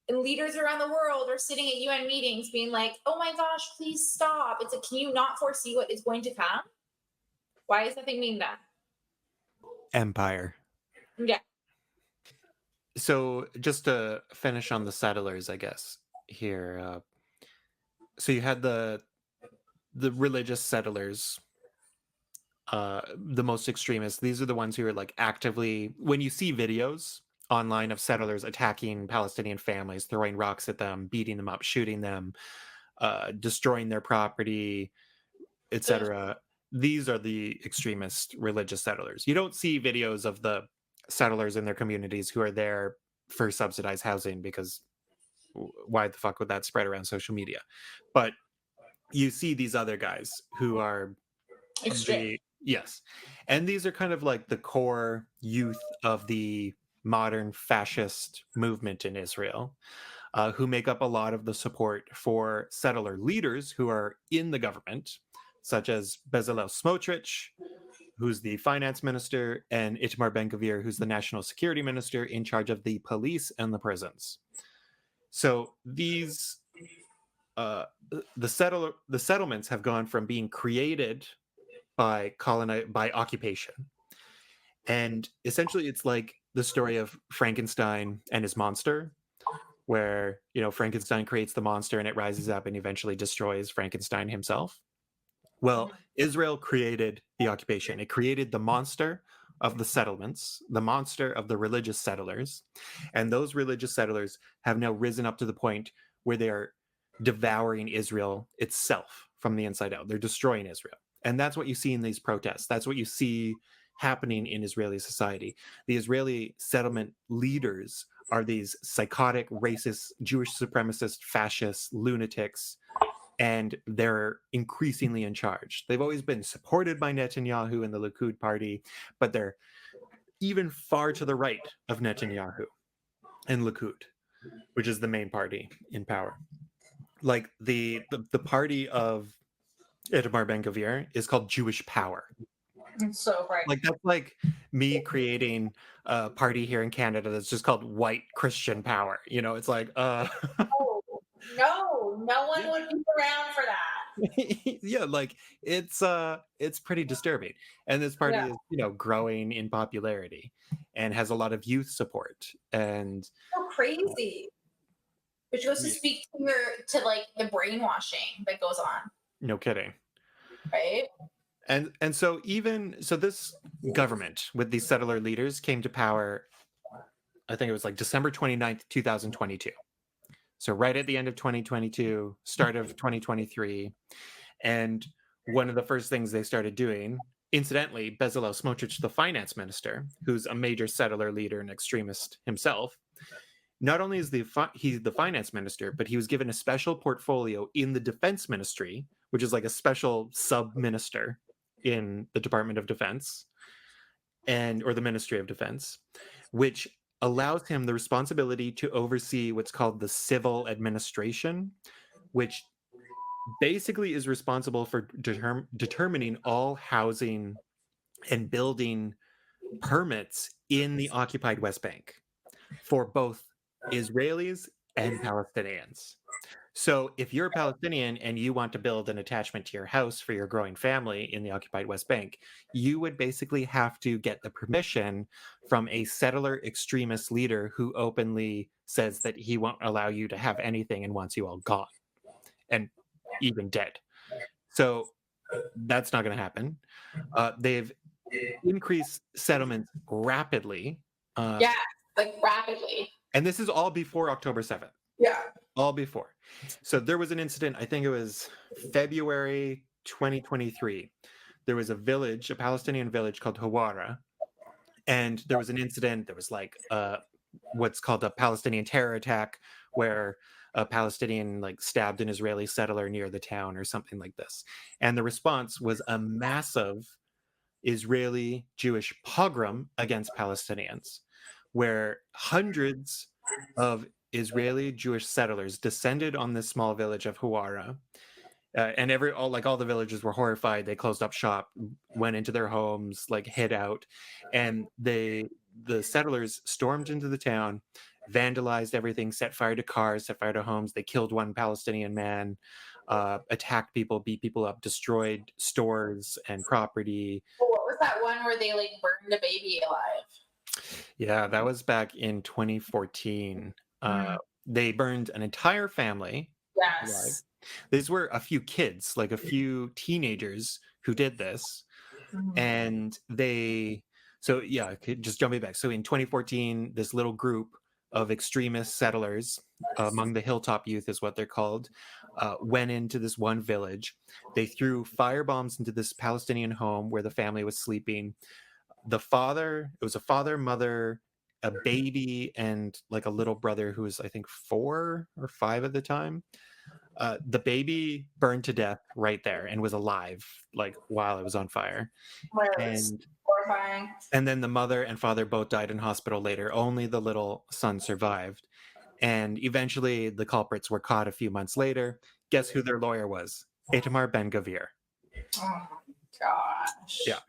Speaker 2: and leaders around the world are sitting at UN meetings being like, oh my gosh, please stop. It's like, can you not foresee what is going to come? Why is nothing being done?
Speaker 1: Empire.
Speaker 2: Yeah.
Speaker 1: So just to finish on the settlers, I guess, here. So you had the religious settlers, the most extremists. These are the ones who are like actively, when you see videos online of settlers attacking Palestinian families, throwing rocks at them, beating them up, shooting them, destroying their property, etc. These are the extremist religious settlers. You don't see videos of the settlers in their communities who are there for subsidized housing, because why the fuck would that spread around social media? But you see these other guys who are
Speaker 2: extreme.
Speaker 1: Yes. And these are kind of like the core youth of the modern fascist movement in Israel, who make up a lot of the support for settler leaders who are in the government, such as Bezalel Smotrich, who's the finance minister, and Itamar Ben-Gvir, who's the national security minister in charge of the police and the prisons. So these the settlements have gone from being created by occupation, and essentially it's like the story of Frankenstein and his monster, where Frankenstein creates the monster and it rises up and eventually destroys Frankenstein himself. Well, Israel created the occupation. It created the monster of the settlements, the monster of the religious settlers, and those religious settlers have now risen up to the point where they are devouring Israel itself from the inside out. They're destroying Israel. And that's what you see in these protests. That's what you see happening in Israeli society. The Israeli settlement leaders are these psychotic, racist, Jewish supremacist, fascist lunatics, and they're increasingly in charge. They've always been supported by Netanyahu and the Likud party, but they're even far to the right of Netanyahu and Likud, which is the main party in power. Like the party of Itamar Ben-Gvir is called Jewish Power.
Speaker 2: It's so right.
Speaker 1: Like that's like me creating a party here in Canada that's just called White Christian Power. It's like
Speaker 2: Oh, no one would be around for that.
Speaker 1: Yeah, like it's pretty disturbing. And this party is, growing in popularity. and has a lot of youth support. And
Speaker 2: So crazy. Which goes to speak to like the brainwashing that goes on,
Speaker 1: no kidding.
Speaker 2: right?
Speaker 1: And so this government with these settler leaders came to power, I think it was like December 29th, 2022. So right at the end of 2022, start of 2023. And one of the first things they started doing, incidentally, Bezalel Smotrich, the finance minister, who's a major settler leader and extremist himself, not only is he's the finance minister, but he was given a special portfolio in the defense ministry, which is like a special sub minister in the Department of Defense or the Ministry of Defense, which allows him the responsibility to oversee what's called the civil administration, which basically is responsible for determining all housing and building permits in the occupied West Bank for both Israelis and Palestinians. So if you're a Palestinian and you want to build an attachment to your house for your growing family in the occupied West Bank, you would basically have to get the permission from a settler extremist leader who openly says that he won't allow you to have anything and wants you all gone and even dead. So that's not going to happen. They've increased settlements rapidly.
Speaker 2: Yeah, like rapidly.
Speaker 1: And this is all before October 7th.
Speaker 2: Yeah.
Speaker 1: All before. So there was an incident, I think it was February 2023. There was a Palestinian village called Hawara. And there was an incident. There was like what's called a Palestinian terror attack, where a Palestinian like stabbed an Israeli settler near the town or something like this. And the response was a massive Israeli Jewish pogrom against Palestinians, where hundreds of Israeli Jewish settlers descended on this small village of Hawara. And all the villagers were horrified. They closed up shop, went into their homes, like hid out, and the settlers stormed into the town, vandalized everything, set fire to cars, set fire to homes. They killed one Palestinian man, attacked people, beat people up, destroyed stores and property.
Speaker 2: Well, what was that one where they like burned a baby alive?
Speaker 1: Yeah, that was back in 2014. They burned an entire family alive.
Speaker 2: Yes.
Speaker 1: These were a few kids, like a few teenagers who did this. And just jumping back. So in 2014, this little group of extremist settlers, among the hilltop youth is what they're called, went into this one village. They threw firebombs into this Palestinian home where the family was sleeping. It was a father, mother, a baby, and like a little brother who was, I think, 4 or 5 at the time. The baby burned to death right there and was alive, like while it was on fire. And
Speaker 2: horrifying.
Speaker 1: And then the mother and father both died in hospital later. Only the little son survived. And eventually the culprits were caught a few months later. Guess who their lawyer was? Itamar Ben-Gvir.
Speaker 2: Oh my gosh.
Speaker 1: Yeah.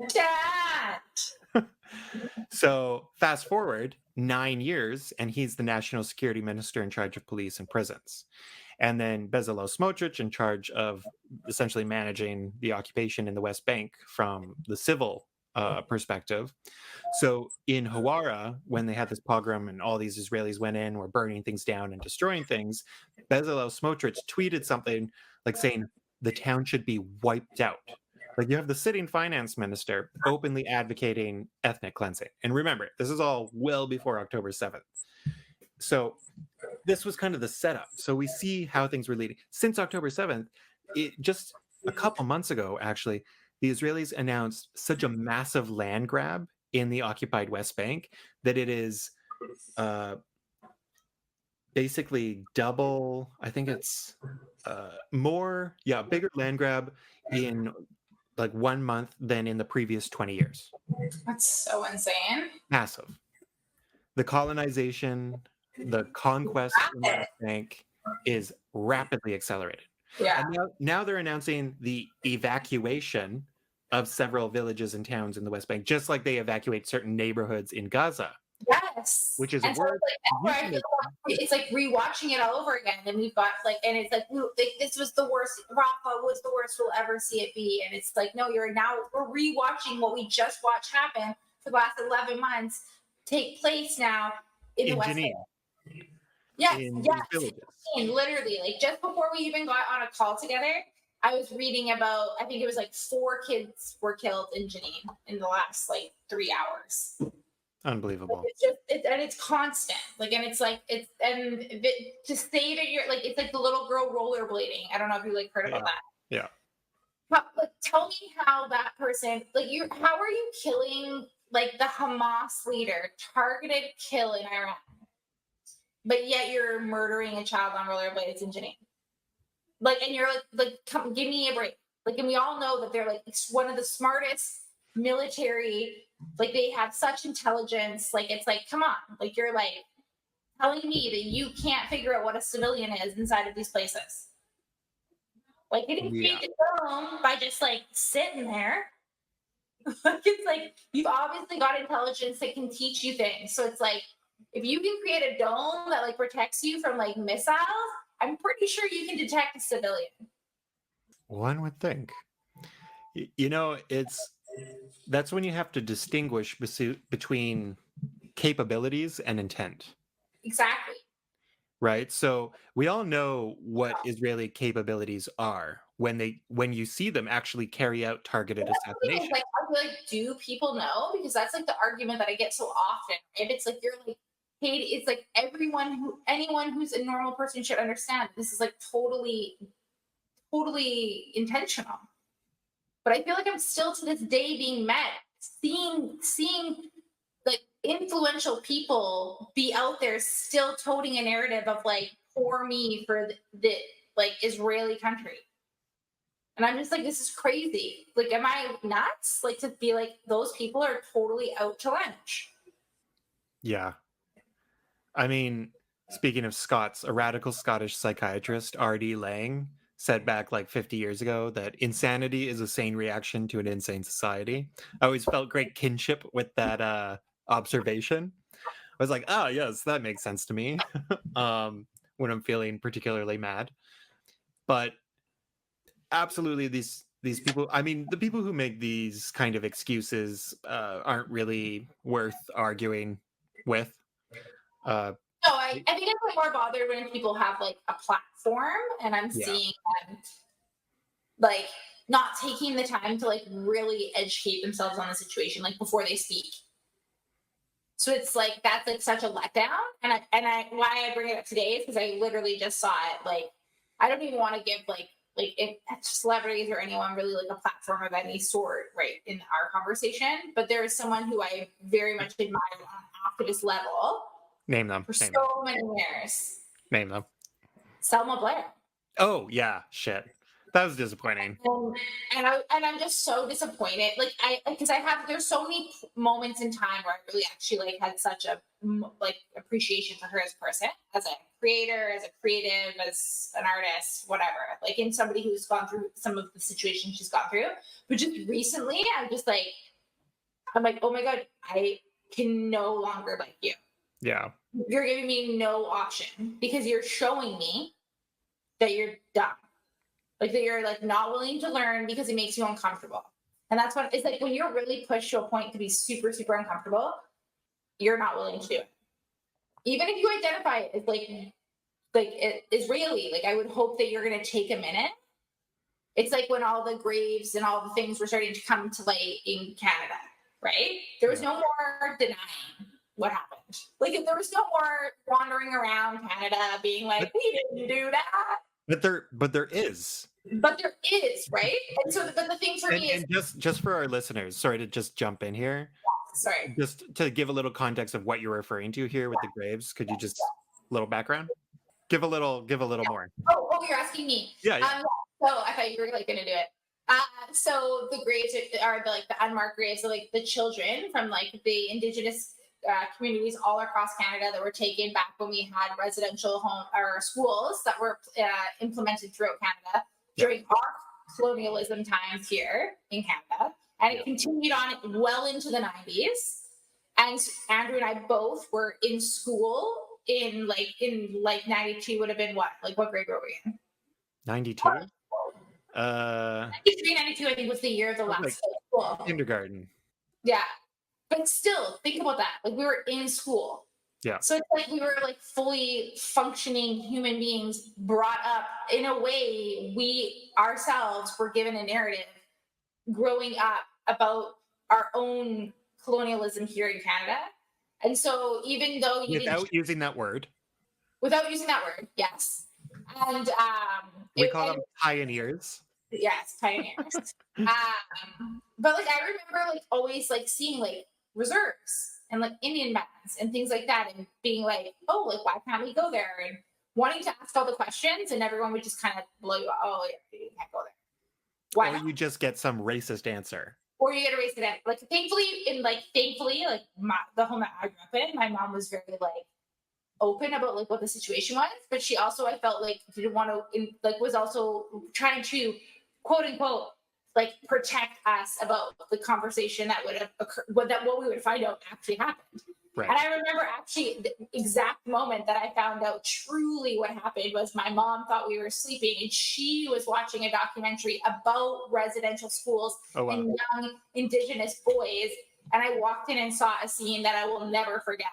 Speaker 2: Dad!
Speaker 1: So fast forward 9 years, and he's the national security minister in charge of police and prisons. And then Bezalel Smotrich in charge of essentially managing the occupation in the West Bank from the civil perspective. So in Hawara, when they had this pogrom and all these Israelis went in, were burning things down and destroying things, Bezalel Smotrich tweeted something like saying the town should be wiped out. Like, you have the sitting finance minister openly advocating ethnic cleansing. And remember, this is all well before October 7th. So this was kind of the setup. So we see how things were leading. Since October 7th, just a couple months ago, actually, the Israelis announced such a massive land grab in the occupied West Bank that it is basically double, I think it's bigger land grab in like 1 month than in the previous 20 years.
Speaker 2: That's so insane.
Speaker 1: Massive. The colonization, the conquest in the West Bank is rapidly accelerated.
Speaker 2: Yeah.
Speaker 1: And now they're announcing the evacuation of several villages and towns in the West Bank, just like they evacuate certain neighborhoods in Gaza.
Speaker 2: Yes.
Speaker 1: Which is
Speaker 2: and so it's like rewatching it all over again. And we've got it's like this was the worst. Rafah was the worst we'll ever see it be. And it's like, no, we're rewatching what we just watched happen for the last 11 months take place now in the
Speaker 1: In
Speaker 2: West Bank.
Speaker 1: Jenin,
Speaker 2: Yes,
Speaker 1: in
Speaker 2: yes,
Speaker 1: these villages.
Speaker 2: literally, like just before we even got on a call together, I was reading about, I think it was like 4 kids were killed in Jenin in the last like 3 hours. Like,
Speaker 1: Unbelievable.
Speaker 2: it's just, and it's constant. Like, and it's like, to say that you're like, it's like the little girl rollerblading. I don't know if you like heard about
Speaker 1: Yeah.
Speaker 2: that.
Speaker 1: Yeah.
Speaker 2: Like, tell me how that person, like, how are you killing like the Hamas leader, targeted kill in Iran, but yet you're murdering a child on rollerblades in Jenin? Like, and you're like, come, give me a break. Like, and we all know that they're like one of the smartest military. Like, they have such intelligence. Like, it's like, come on, like, you're like telling me that you can't figure out what a civilian is inside of these places. Like, you didn't
Speaker 1: Yeah.
Speaker 2: create the dome by just like sitting there. Like, it's like you've obviously got intelligence that can teach you things. So it's like, if you can create a dome that like protects you from like missiles, I'm pretty sure you can detect a civilian.
Speaker 1: One would think. You know, that's when you have to distinguish between capabilities and intent,
Speaker 2: Exactly.
Speaker 1: right? So we all know what Israeli capabilities are when you see them actually carry out targeted
Speaker 2: That's the thing is,
Speaker 1: assassination.
Speaker 2: like, I feel like, do people know? Because that's like the argument that I get so often. If it's like you're like, hey, it's like anyone who's a normal person should understand this is like totally, totally intentional. But I feel like I'm still to this day being met, seeing like influential people be out there still toting a narrative of like poor me for the like Israeli country. And I'm just like, this is crazy. Like, am I nuts? Like, to be like, those people are totally out to lunch.
Speaker 1: Yeah. I mean, speaking of Scots, a radical Scottish psychiatrist, R.D. Laing, said back like 50 years ago that insanity is a sane reaction to an insane society. I always felt great kinship with that observation. I was like, oh, yes, that makes sense to me when I'm feeling particularly mad. But absolutely, these people, I mean, the people who make these kind of excuses aren't really worth arguing with. Uh,
Speaker 2: No, I think I'm more bothered when people have like a platform and I'm
Speaker 1: yeah.
Speaker 2: seeing them like not taking the time to like really educate themselves on the situation, like before they speak. So it's like that's like such a letdown. And I why I bring it up today is because I literally just saw it. Like, I don't even want to give like if celebrities or anyone really like a platform of any sort, right, in our conversation. But there is someone who I very much admire on an activist level
Speaker 1: Name them.
Speaker 2: for
Speaker 1: Name them.
Speaker 2: so many years.
Speaker 1: Name them.
Speaker 2: Selma Blair.
Speaker 1: Oh yeah, shit. That was disappointing.
Speaker 2: And I'm just so disappointed. Like, because I have there's so many moments in time where I really actually like had such a like appreciation for her as a person, as a creator, as a creative, as an artist, whatever. Like, in somebody who's gone through some of the situations she's gone through. But just recently, I'm like, oh my god, I can no longer like you.
Speaker 1: Yeah.
Speaker 2: You're giving me no option because you're showing me that you're dumb. Like, that you're like not willing to learn because it makes you uncomfortable. And that's what it's like when you're really pushed to a point to be super, super uncomfortable, you're not willing to do it. Even if you identify it as like Israeli, like I would hope that you're gonna take a minute. It's like when all the graves and all the things were starting to come to light in Canada, right? There was no more denying what happened. Like, there was no more wandering around Canada being like, we didn't do that.
Speaker 1: But there is.
Speaker 2: But there is, right? And so, but the thing for me is,
Speaker 1: And just for our listeners, sorry to just jump in here.
Speaker 2: sorry.
Speaker 1: Just to give a little context of what you're referring to here with the graves, could you just little background? Give a little more.
Speaker 2: Oh, you're asking me.
Speaker 1: Yeah, yeah.
Speaker 2: So I thought you were like gonna do it. So the graves are the, like the unmarked graves of like the children from like the indigenous communities all across Canada that were taken back when we had residential home or schools that were implemented throughout Canada during our colonialism times here in Canada, and it continued on well into the 90s. And Andrew and I both were in school in 92 would have been what? Like, what grade were we in?
Speaker 1: 92?
Speaker 2: 93, 92, I think was the year of the last
Speaker 1: Like
Speaker 2: school.
Speaker 1: kindergarten.
Speaker 2: Yeah. But still, think about that. Like we were in school.
Speaker 1: Yeah.
Speaker 2: So it's like we were like fully functioning human beings brought up in a way we ourselves were given a narrative growing up about our own colonialism here in Canada. And so even though you didn't,
Speaker 1: Without using that word.
Speaker 2: without using that word, yes. And
Speaker 1: We call them pioneers.
Speaker 2: yes, pioneers. But like I remember like always like seeing like reserves and like Indian bands and things like that, and being like, oh, like why can't we go there? And wanting to ask all the questions, and everyone would just kind of blow you. Oh, yeah, you can't go there. Why
Speaker 1: Or
Speaker 2: not?
Speaker 1: you just get some racist answer.
Speaker 2: Or you get erased it. Like thankfully, like the home that I grew up in, my mom was very like open about like what the situation was, but she also I felt like didn't want to like was also trying to quote unquote like protect us about the conversation that would have occurred, what we would find out actually happened.
Speaker 1: Right.
Speaker 2: And I remember actually the exact moment that I found out truly what happened was my mom thought we were sleeping, and she was watching a documentary about residential schools and young Indigenous boys. And I walked in and saw a scene that I will never forget.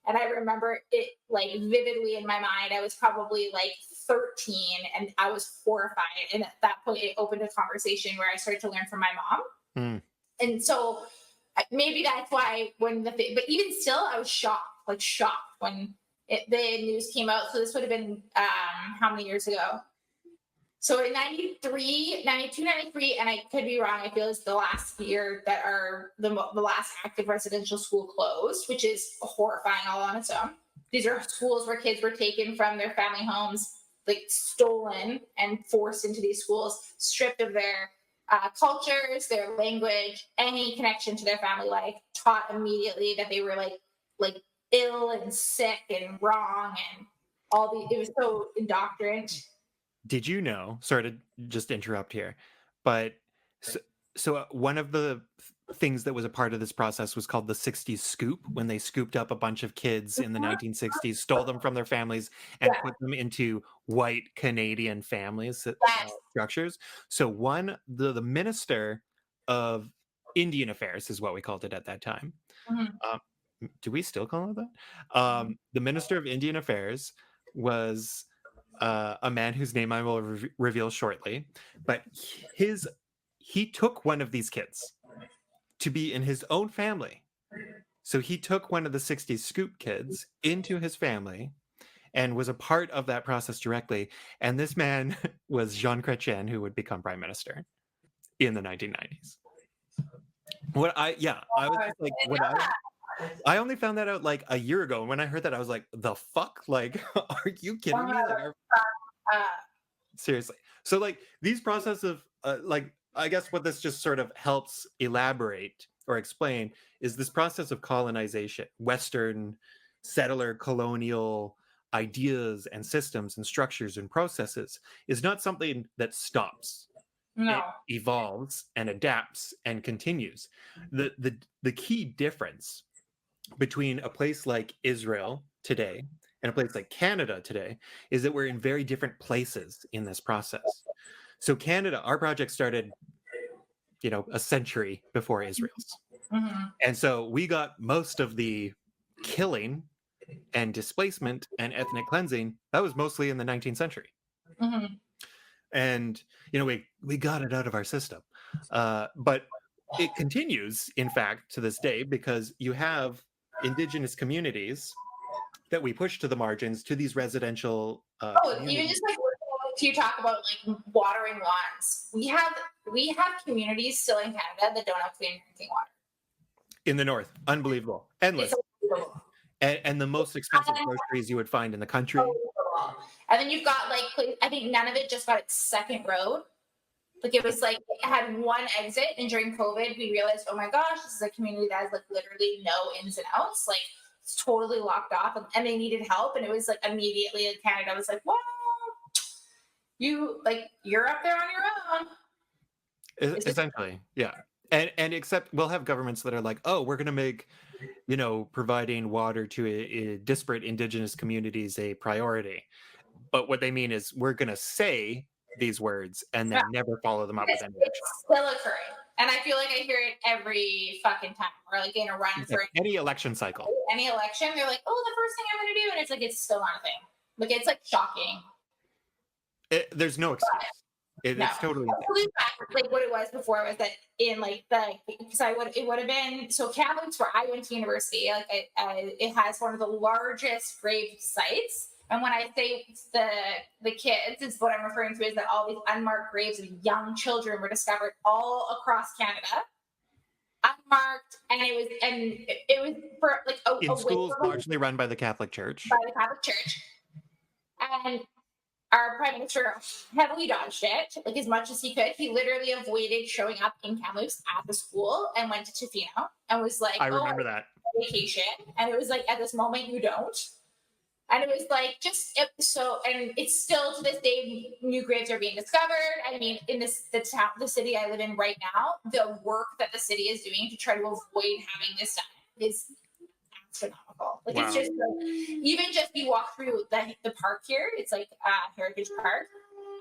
Speaker 2: And I remember it like vividly in my mind. I was probably like 13 and I was horrified. And at that point, it opened a conversation where I started to learn from my mom.
Speaker 1: Mm.
Speaker 2: And so maybe that's why but even still, I was shocked when the news came out. So this would have been how many years ago? So in 93, 92, 93, and I could be wrong, I feel it's the last year that the last active residential school closed, which is horrifying all on its own. These are schools where kids were taken from their family homes, like stolen and forced into these schools, stripped of their cultures, their language, any connection to their family life, taught immediately that they were like ill and sick and wrong, and it was so indoctrinate.
Speaker 1: Did you know, sorry to just interrupt here, but so one of the things that was a part of this process was called the 60s scoop, when they scooped up a bunch of kids in the 1960s, stole them from their families, and put them into white Canadian families, structures. So the minister of Indian Affairs is what we called it at that time. Do we still call it that? The minister of Indian Affairs was a man whose name I will reveal shortly, but he took one of these kids to be in his own family. So he took one of the 60s scoop kids into his family and was a part of that process directly. And this man was Jean Chrétien, who would become prime minister in the 1990s. I was just like, I only found that out like a year ago. And when I heard that, I was like, the fuck? Like, are you kidding me? Like, seriously. So like these process of like, I guess what this just sort of helps elaborate or explain is this process of colonization, Western settler colonial ideas and systems and structures and processes is not something that stops.
Speaker 2: No.
Speaker 1: It evolves and adapts and continues. The key difference between a place like Israel today and a place like Canada today is that we're in very different places in this process. So Canada, our project started, a century before Israel's.
Speaker 2: Mm-hmm.
Speaker 1: And so we got most of the killing and displacement and ethnic cleansing. That was mostly in the 19th century.
Speaker 2: Mm-hmm.
Speaker 1: And, we got it out of our system. But it continues, in fact, to this day, because you have Indigenous communities that we push to the margins to these residential
Speaker 2: even just like you talk about like watering lawns, we have communities still in Canada that don't have clean drinking water
Speaker 1: in the north. Unbelievable. Endless.
Speaker 2: It's unbelievable.
Speaker 1: And the most expensive groceries you would find in the country.
Speaker 2: And then you've got like, I think none of it just got its second road. Like it was like it had one exit, and during COVID we realized, oh my gosh, this is a community that has like literally no ins and outs. Like it's totally locked off, and they needed help. And it was like immediately Canada was like, well, you're up there on your own.
Speaker 1: Essentially, yeah. And except we'll have governments that are like, oh, we're going to make, providing water to a disparate Indigenous communities a priority. But what they mean is we're going to say these words and then never follow them up with any action.
Speaker 2: It's still occurring. And I feel like I hear it every fucking time. Or like in a run
Speaker 1: Like
Speaker 2: for
Speaker 1: any election cycle.
Speaker 2: any election, they're like, "Oh, the first thing I'm going to do," and it's like it's still not a thing. Like it's like shocking.
Speaker 1: There's no excuse.
Speaker 2: No,
Speaker 1: It's totally a thing.
Speaker 2: like what it was before was that in like the because it would have been so Kamloops where I went to university. Like it has one of the largest grave sites. And when I say the kids, it's what I'm referring to is that all these unmarked graves of young children were discovered all across Canada, unmarked, and it was for like
Speaker 1: In schools largely run by the Catholic Church.
Speaker 2: by the Catholic Church, and our prime minister heavily dodged it, like as much as he could. He literally avoided showing up in Kamloops at the school and went to Tofino and was like,
Speaker 1: I
Speaker 2: "Oh,
Speaker 1: remember that.
Speaker 2: vacation," and it was like at this moment you don't. And it was like so, and it's still to this day, new graves are being discovered. I mean, in the city I live in right now, the work that the city is doing to try to avoid having this done is astronomical. Like
Speaker 1: Wow.
Speaker 2: it's just even just you walk through the park here, it's like Heritage Park.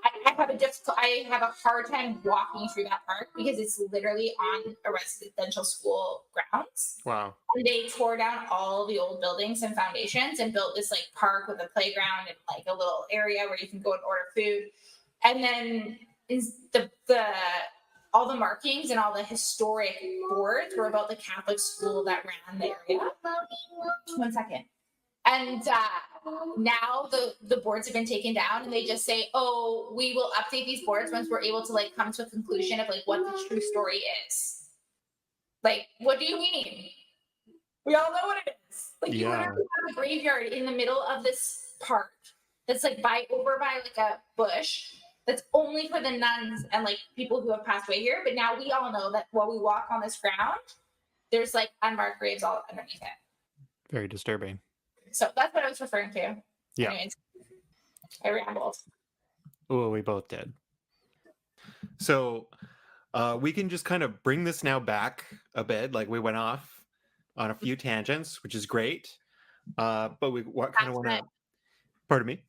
Speaker 2: I have a hard time walking through that park because it's literally on a residential school grounds.
Speaker 1: Wow.
Speaker 2: And they tore down all the old buildings and foundations and built this like park with a playground and like a little area where you can go and order food. And then is the all the markings and all the historic boards were about the Catholic school that ran the area. 1 second. And now the boards have been taken down, and they just say, "Oh, we will update these boards once we're able to like come to a conclusion of like what the true story is." Like, what do you mean? We all know what it is. Like, you literally have a graveyard in the middle of this park that's like over by like a bush that's only for the nuns and like people who have passed away here. But now we all know that while we walk on this ground, there's like unmarked graves all underneath it.
Speaker 1: Very disturbing.
Speaker 2: So that's what I was referring to.
Speaker 1: Yeah.
Speaker 2: Anyways, I rambled.
Speaker 1: Oh, we both did. So we can just kind of bring this now back a bit. Like we went off on a few tangents, which is great. But we kind of want to, pardon me?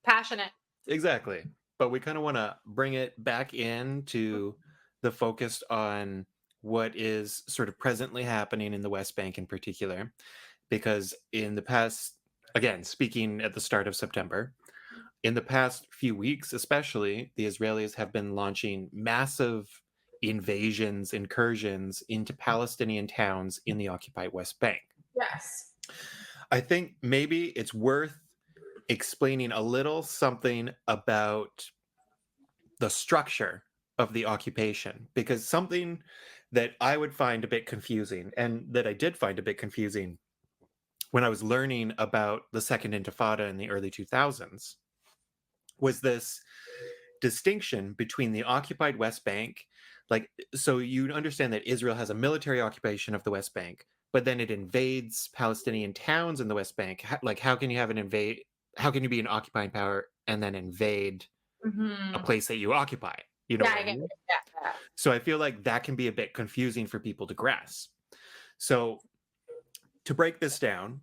Speaker 2: Passionate.
Speaker 1: Exactly. But we kind of want to bring it back into the focus on what is sort of presently happening in the West Bank in particular. Because in the past, again, speaking at the start of September, in the past few weeks, especially, the Israelis have been launching massive incursions into Palestinian towns in the occupied West Bank.
Speaker 2: Yes.
Speaker 1: I think maybe it's worth explaining a little something about the structure of the occupation, because something that I would find a bit confusing, and that I did find a bit confusing when I was learning about the Second Intifada in the early 2000s, was this distinction between the occupied West Bank. Like, so you understand that Israel has a military occupation of the West Bank, but then it invades Palestinian towns in the West Bank. Like, how can you have how can you be an occupying power and then invade a place that you occupy? You know what I mean?
Speaker 2: Yeah.
Speaker 1: So I feel like that can be a bit confusing for people to grasp. So to break this down,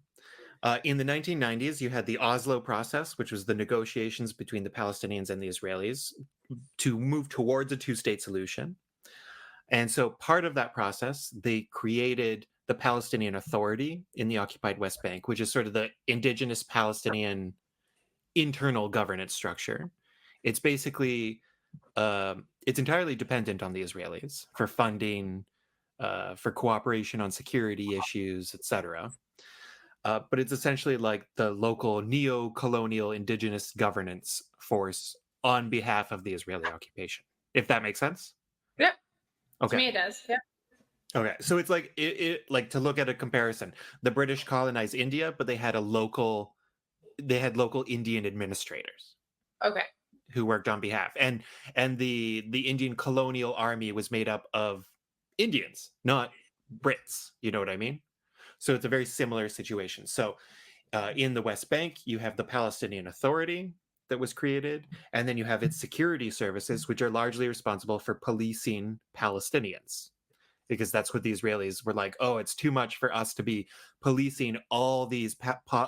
Speaker 1: in the 1990s, you had the Oslo process, which was the negotiations between the Palestinians and the Israelis to move towards a two-state solution. And so part of that process, they created the Palestinian Authority in the occupied West Bank, which is sort of the indigenous Palestinian internal governance structure. It's basically, it's entirely dependent on the Israelis for funding, for cooperation on security issues, etc. But it's essentially like the local neo-colonial indigenous governance force on behalf of the Israeli occupation, if that makes sense.
Speaker 2: Yep.
Speaker 1: Okay.
Speaker 2: To me, it does. Yeah.
Speaker 1: Okay. So it's like like to look at a comparison. The British colonized India, but they had local Indian administrators.
Speaker 2: Okay.
Speaker 1: Who worked on behalf, and the Indian colonial army was made up of Indians, not Brits. You know what I mean? So it's a very similar situation. So in the West Bank, you have the Palestinian Authority that was created, and then you have its security services, which are largely responsible for policing Palestinians, because that's what the Israelis were like. Oh, it's too much for us to be policing all these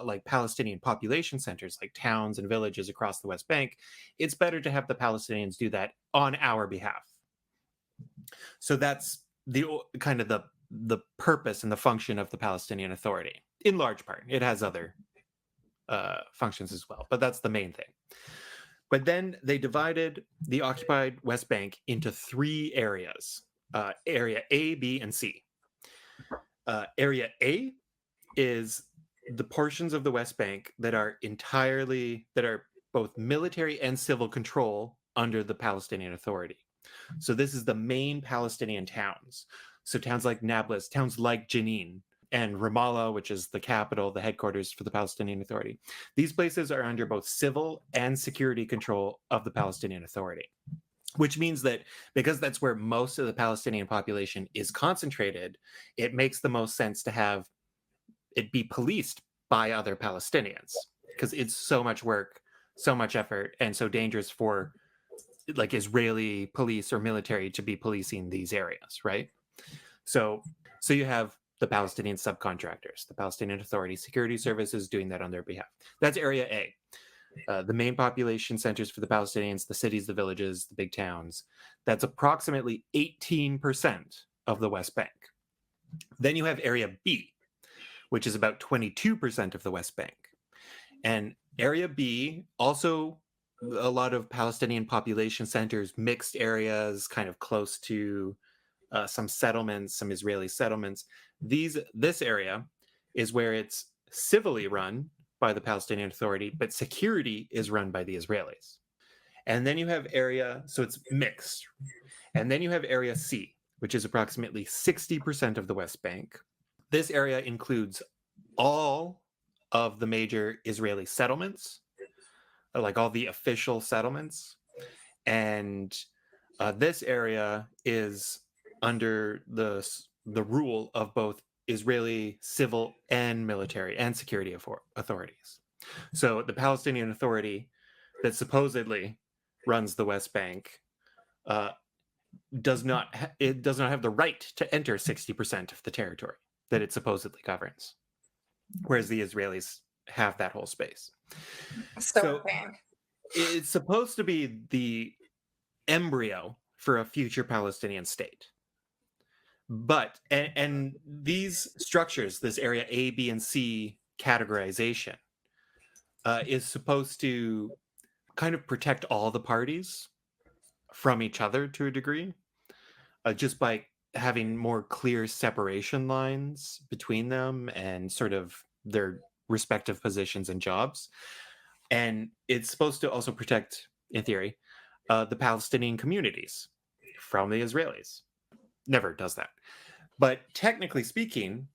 Speaker 1: like Palestinian population centers, like towns and villages across the West Bank. It's better to have the Palestinians do that on our behalf. So that's kind of the purpose and the function of the Palestinian Authority. In large part, it has other functions as well, but that's the main thing. But then they divided the occupied West Bank into 3 areas: Area A, B, and C. Area A is the portions of the West Bank that are both military and civil control under the Palestinian Authority. So this is the main Palestinian towns. So towns like Nablus, towns like Jenin, and Ramallah, which is the capital, the headquarters for the Palestinian Authority. These places are under both civil and security control of the Palestinian Authority, which means that because that's where most of the Palestinian population is concentrated, it makes the most sense to have it be policed by other Palestinians, because it's so much work, so much effort, and so dangerous for like Israeli police or military to be policing these areas, right? So you have the Palestinian subcontractors, the Palestinian Authority Security Services doing that on their behalf. That's Area A. The main population centers for the Palestinians, the cities, the villages, the big towns. That's approximately 18% of the West Bank. Then you have Area B, which is about 22% of the West Bank. And Area B, also a lot of Palestinian population centers, mixed areas, kind of close to some settlements, some Israeli settlements. This area is where it's civilly run by the Palestinian Authority, but security is run by the Israelis. And then you have so it's mixed. And then you have Area C, which is approximately 60% of the West Bank. This area includes all of the major Israeli settlements, like all the official settlements. And this area is under the rule of both Israeli civil and military and security authorities. So the Palestinian Authority that supposedly runs the West Bank does not have the right to enter 60% of the territory that it supposedly governs, whereas the Israelis have that whole space. So it's supposed to be the embryo for a future Palestinian state. But, and these structures, this Area A, B, and C categorization, is supposed to kind of protect all the parties from each other to a degree, just by having more clear separation lines between them and sort of their respective positions and jobs. And it's supposed to also protect, in theory, the Palestinian communities from the Israelis. Never does that. But technically speaking,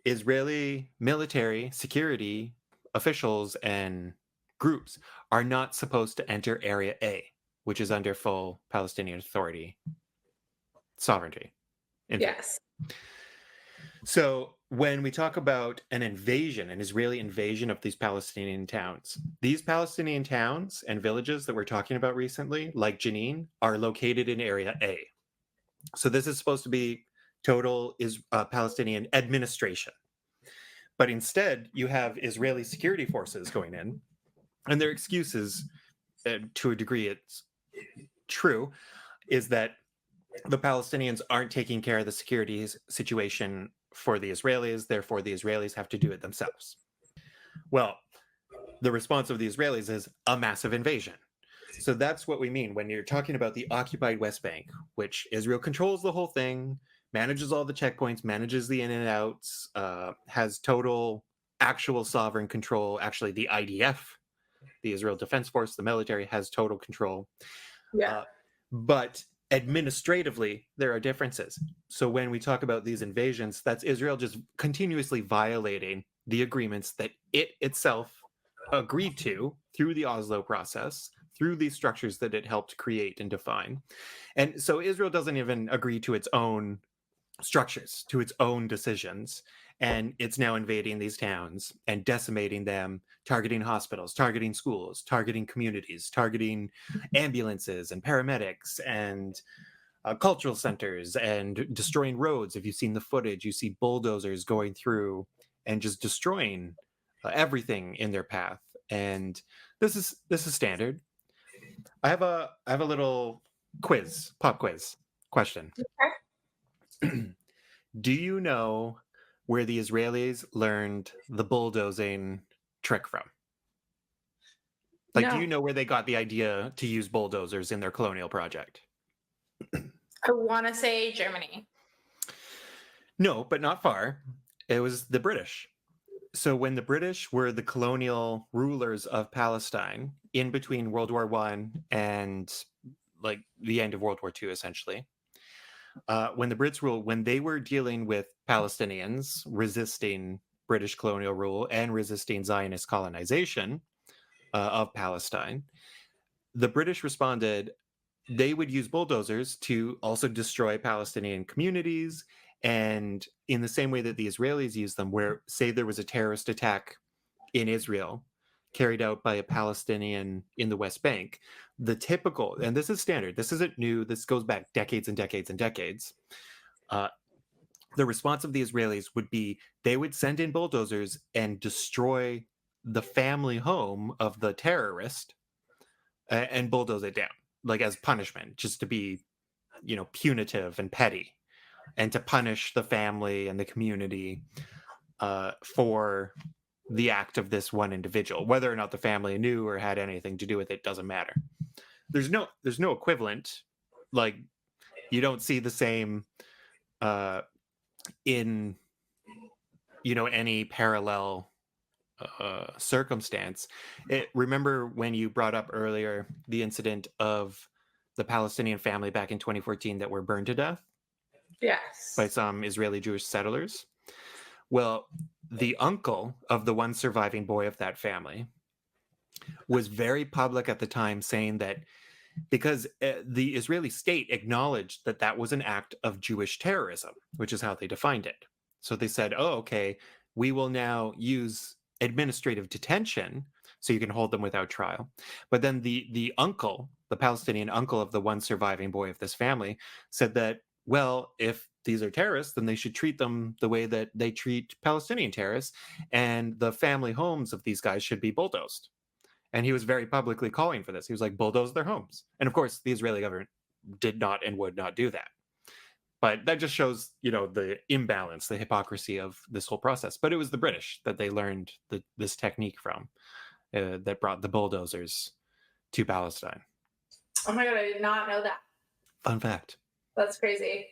Speaker 1: Israeli military security officials and groups are not supposed to enter Area A, which is under full Palestinian Authority sovereignty.
Speaker 2: Yes.
Speaker 1: So when we talk about an Israeli invasion of these Palestinian towns and villages that we're talking about recently, like Jenin, are located in Area A. So this is supposed to be total Palestinian administration. But instead, you have Israeli security forces going in, and their excuses, to a degree it's true, is that the Palestinians aren't taking care of the security situation for the Israelis, therefore the Israelis have to do it themselves. Well, the response of the Israelis is a massive invasion. So that's what we mean when you're talking about the occupied West Bank, which Israel controls the whole thing, manages all the checkpoints, manages the in and outs, has total actual sovereign control. Actually, the IDF, the Israel Defense Force, the military, has total control.
Speaker 2: Yeah.
Speaker 1: But administratively, there are differences. So when we talk about these invasions, that's Israel just continuously violating the agreements that it itself agreed to through the Oslo process, through these structures that it helped create and define. And so Israel doesn't even agree to its own structures, to its own decisions. And it's now invading these towns and decimating them, targeting hospitals, targeting schools, targeting communities, targeting ambulances and paramedics and cultural centers, and destroying roads. If you've seen the footage, you see bulldozers going through and just destroying everything in their path. And this is standard. I have a little pop quiz question.
Speaker 2: Okay.
Speaker 1: Do you know where the Israelis learned the bulldozing trick from? Like, do
Speaker 2: No,
Speaker 1: you know where they got the idea to use bulldozers in their colonial project?
Speaker 2: I want to say Germany.
Speaker 1: No, but not far. It was the British. So when the British were the colonial rulers of Palestine in between World War One and like the end of World War Two, essentially, when the Brits ruled, when they were dealing with Palestinians resisting British colonial rule and resisting Zionist colonization of Palestine, the British responded. They would use bulldozers to also destroy Palestinian communities. And in the same way that the Israelis used them, where, say, there was a terrorist attack in Israel carried out by a Palestinian in the West Bank, the typical, and this is standard, this isn't new, this goes back decades and decades and decades. Uh, the response of the Israelis would be they would send in bulldozers and destroy the family home of the terrorist and bulldoze it down, like as punishment, just to be, punitive and petty, and to punish the family and the community for the act of this one individual. Whether or not the family knew or had anything to do with it doesn't matter. There's no equivalent. Like, you don't see the same in any parallel circumstance. Remember when you brought up earlier the incident of the Palestinian family back in 2014 that were burned to death
Speaker 2: Yes.
Speaker 1: by some Israeli Jewish settlers? Well, the uncle of the one surviving boy of that family was very public at the time, saying that because the Israeli state acknowledged that that was an act of Jewish terrorism, which is how they defined it. So they said, oh, okay, we will now use administrative detention so you can hold them without trial. But then the uncle, the Palestinian uncle of the one surviving boy of this family, said that, well, if these are terrorists, then they should treat them the way that they treat Palestinian terrorists, and the family homes of these guys should be bulldozed. And he was very publicly calling for this. He was like, bulldoze their homes. And of course, the Israeli government did not and would not do that. But that just shows, the imbalance, the hypocrisy of this whole process. But it was the British that they learned this technique from, that brought the bulldozers to Palestine.
Speaker 2: Oh my God, I did not know that.
Speaker 1: Fun fact.
Speaker 2: That's crazy.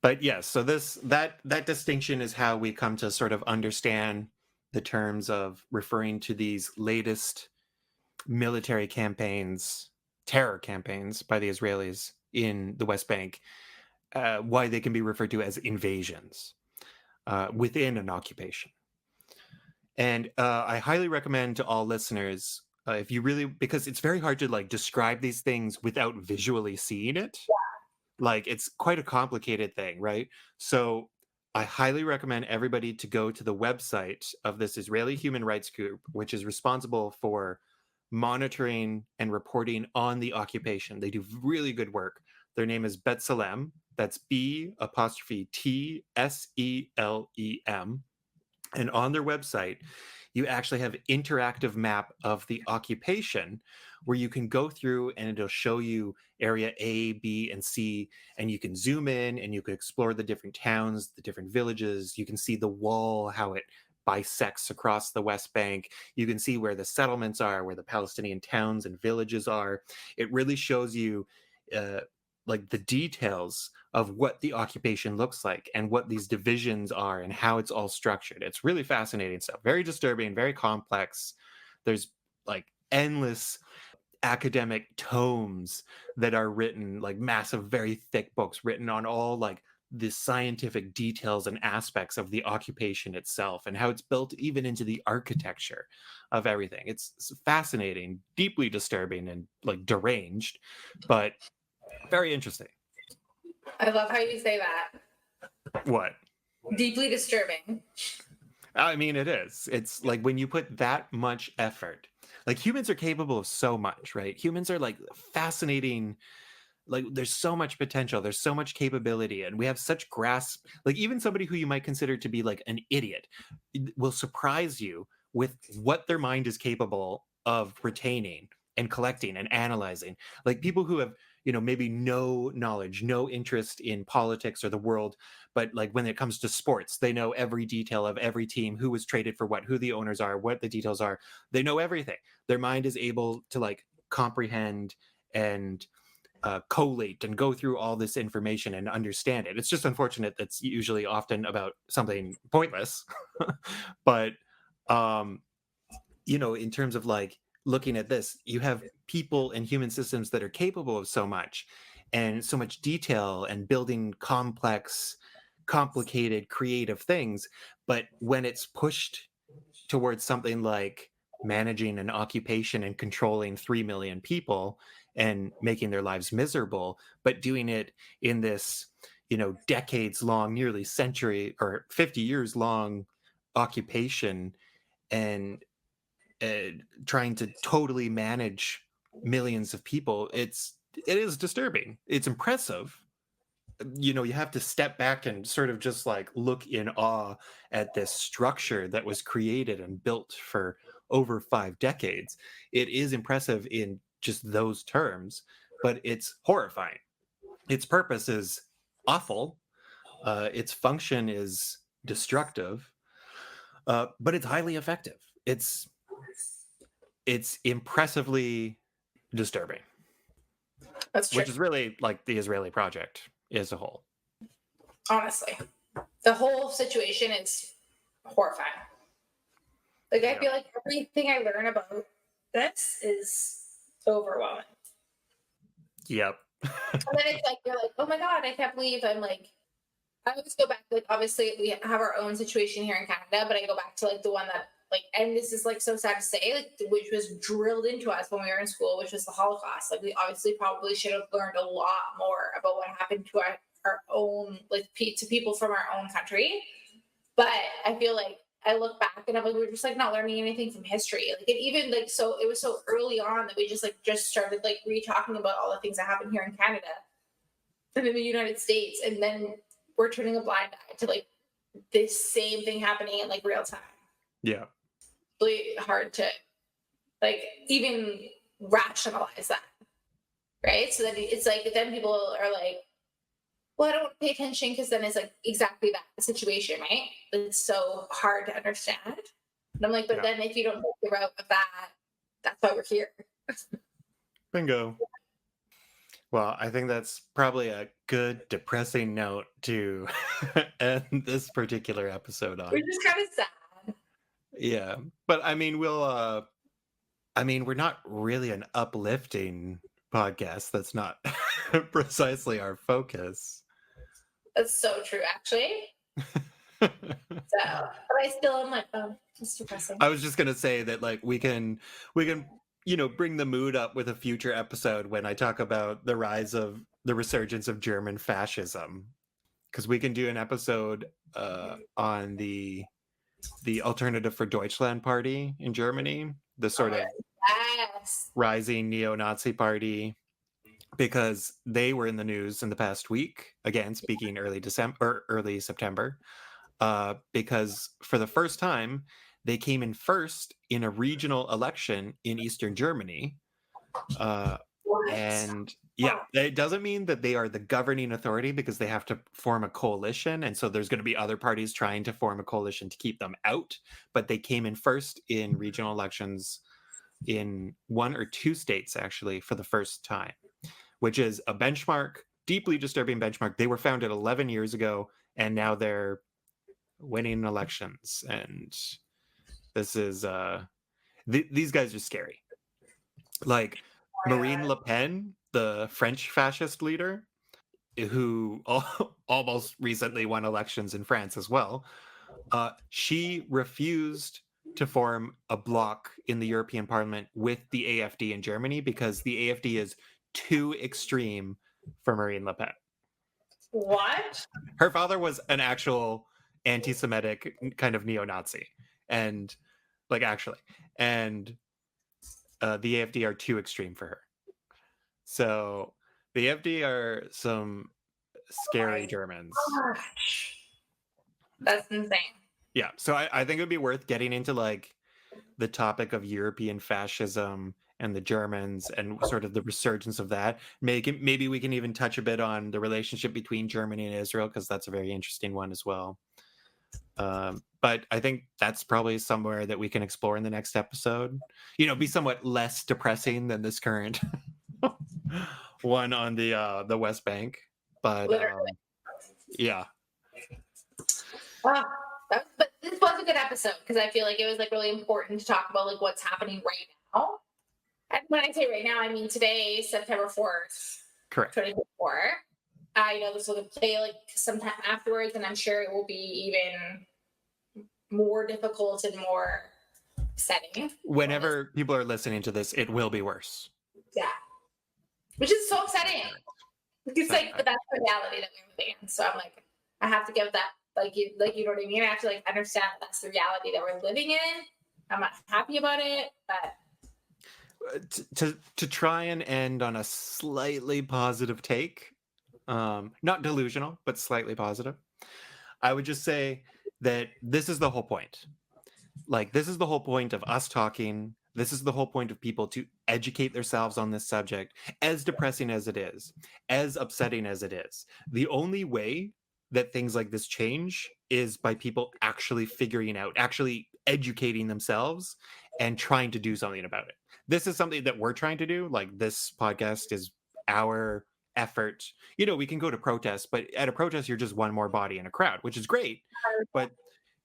Speaker 1: But yes, so that distinction is how we come to sort of understand the terms of referring to these latest military campaigns, terror campaigns by the Israelis in the West Bank, why they can be referred to as invasions within an occupation. And I highly recommend to all listeners, if you really, because it's very hard to like describe these things without visually seeing it.
Speaker 2: Yeah.
Speaker 1: Like, it's quite a complicated thing, right? So I highly recommend everybody to go to the website of this Israeli human rights group, which is responsible for monitoring and reporting on the occupation. They do really good work. Their name is B'Tselem. That's B'Tselem. And on their website, you actually have interactive map of the occupation where you can go through and it'll show you area A, B, and C, and you can zoom in and you can explore the different towns, the different villages. You can see the wall, how it bisects across the West Bank. You can see where the settlements are, where the Palestinian towns and villages are. It really shows you like the details of what the occupation looks like and what these divisions are and how it's all structured. It's really fascinating stuff. Very disturbing, very complex. There's like endless academic tomes that are written, like massive, very thick books written on all like the scientific details and aspects of the occupation itself and how it's built even into the architecture of everything. It's fascinating, deeply disturbing, and like deranged, but very interesting.
Speaker 2: I love how you say that.
Speaker 1: What?
Speaker 2: Deeply disturbing.
Speaker 1: I mean, it is. It's like when you put that much effort, like humans are capable of so much, right? Humans are like fascinating. Like there's so much potential, there's so much capability, and we have such grasp. Like even somebody who you might consider to be like an idiot will surprise you with what their mind is capable of retaining and collecting and analyzing. Like people who have, maybe no knowledge, no interest in politics or the world, but like when it comes to sports, they know every detail of every team, who was traded for what, who the owners are, what the details are. They know everything. Their mind is able to like comprehend and collate and go through all this information and understand it. It's just unfortunate that's usually often about something pointless. But in terms of like looking at this, you have people and human systems that are capable of so much and so much detail and building complex, complicated, creative things. But when it's pushed towards something like managing an occupation and controlling 3 million people and making their lives miserable, but doing it in this, decades long, nearly century or 50 years long occupation, and trying to totally manage millions of people, it is disturbing. It's impressive. You have to step back and sort of just like look in awe at this structure that was created and built for over 5 decades. It is impressive in just those terms, but it's horrifying. Its purpose is awful. Its function is destructive, but it's highly effective. It's impressively disturbing,
Speaker 2: That's true.
Speaker 1: which is really like the Israeli project as a whole.
Speaker 2: Honestly, the whole situation is horrifying. Like, I feel like everything I learn about this is overwhelming.
Speaker 1: Yep.
Speaker 2: And then it's like, you're like, oh my God, I can't believe I'm like, I always go back, like, obviously we have our own situation here in Canada, but I go back to like the one that, like, and this is like so sad to say, like, which was drilled into us when we were in school, which was the Holocaust. Like, we obviously probably should have learned a lot more about what happened to our own, like, to people from our own country. But I feel like I look back and I'm like, we're just like not learning anything from history. Like, it even like, so it was so early on that we just started like re-talking about all the things that happened here in Canada and in the United States. And then we're turning a blind eye to like this same thing happening in like real time.
Speaker 1: Yeah.
Speaker 2: Really hard to like even rationalize that. Right. So then it's like, then people are like, well, I don't want to pay attention because then it's like exactly that situation, right? It's so hard to understand. And I'm like, but then if you don't take the route of that, that's why we're here.
Speaker 1: Bingo. Well, I think that's probably a good depressing note to end this particular episode on.
Speaker 2: We're just kind of sad.
Speaker 1: Yeah. But I mean, we're not really an uplifting podcast. That's not precisely our focus.
Speaker 2: That's so true, actually. But I still am like, oh, it's depressing.
Speaker 1: I was just gonna say that like we can bring the mood up with a future episode when I talk about the resurgence of German fascism, because we can do an episode on the Alternative for Deutschland party in Germany, the sort of rising neo-Nazi party, because they were in the news in the past week, again speaking early September, because for the first time they came in first in a regional election in Eastern Germany. And yeah, it doesn't mean that they are the governing authority, because they have to form a coalition. And so there's going to be other parties trying to form a coalition to keep them out. But they came in first in regional elections in 1 or 2 states, actually, for the first time, which is a benchmark, deeply disturbing benchmark. They were founded 11 years ago, and now they're winning elections. And this is these guys are scary. Like Marine Le Pen, the French fascist leader, who almost recently won elections in France as well, she refused to form a bloc in the European Parliament with the AfD in Germany, because the AfD is too extreme for Marine Le Pen.
Speaker 2: What?
Speaker 1: Her father was an actual anti-Semitic kind of neo-Nazi, and like actually, and the AfD are too extreme for her. So the AfD are some scary Germans.
Speaker 2: Gosh. That's insane.
Speaker 1: Yeah, so I think it would be worth getting into like the topic of European fascism and the Germans and sort of the resurgence of that. Maybe we can even touch a bit on the relationship between Germany and Israel, because that's a very interesting one as well. But I think that's probably somewhere that we can explore in the next episode. Be somewhat less depressing than this current one on the West Bank. But yeah.
Speaker 2: But this was a good episode because I feel like it was like really important to talk about like what's happening right now. And when I say right now, I mean today, September 4th,
Speaker 1: Correct.
Speaker 2: 2024. I know this will play like sometime afterwards, and I'm sure it will be even more difficult and more upsetting.
Speaker 1: Whenever people are listening to this, it will be worse.
Speaker 2: Yeah. Which is so upsetting. It's like, but that's the reality that we're living in. So I'm like, I have to give that, you know what I mean? I have to like understand that that's the reality that we're living in. I'm not happy about it, but
Speaker 1: to try and end on a slightly positive take, not delusional, but slightly positive, I would just say that this is the whole point. Like, this is the whole point of us talking. This is the whole point of people to educate themselves on this subject, as depressing as it is, as upsetting as it is. The only way that things like this change is by people actually figuring out, actually educating themselves and trying to do something about it. This is something that we're trying to do. Like, this podcast is our effort. We can go to protests, but at a protest, you're just one more body in a crowd, which is great. But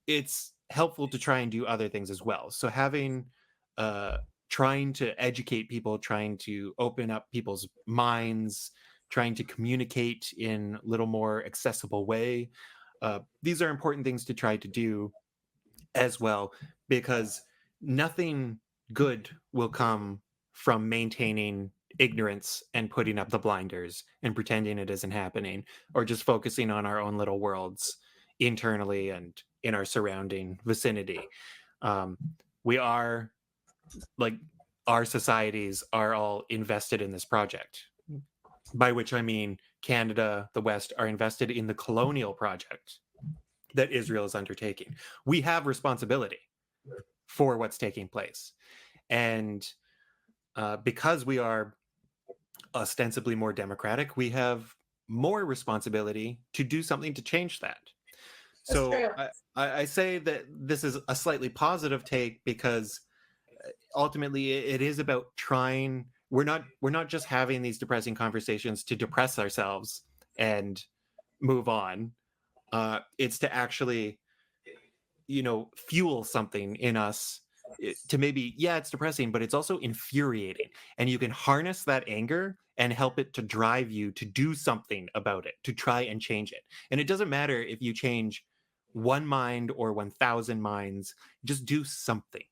Speaker 1: it's helpful to try and do other things as well. So trying to educate people, trying to open up people's minds, trying to communicate in a little more accessible way. These are important things to try to do as well, because nothing good will come from maintaining ignorance and putting up the blinders and pretending it isn't happening, or just focusing on our own little worlds internally and in our surrounding vicinity. We are, like, our societies are all invested in this project, by which I mean Canada, the West, are invested in the colonial project that Israel is undertaking. We have responsibility for what's taking place. And because we are ostensibly more democratic, we have more responsibility to do something to change that. So I say that this is a slightly positive take, because ultimately it is about trying. We're not just having these depressing conversations to depress ourselves and move on. It's to actually, fuel something in us, to maybe, it's depressing, but it's also infuriating. And you can harness that anger and help it to drive you to do something about it, to try and change it. And it doesn't matter if you change one mind or 1,000 minds, just do something.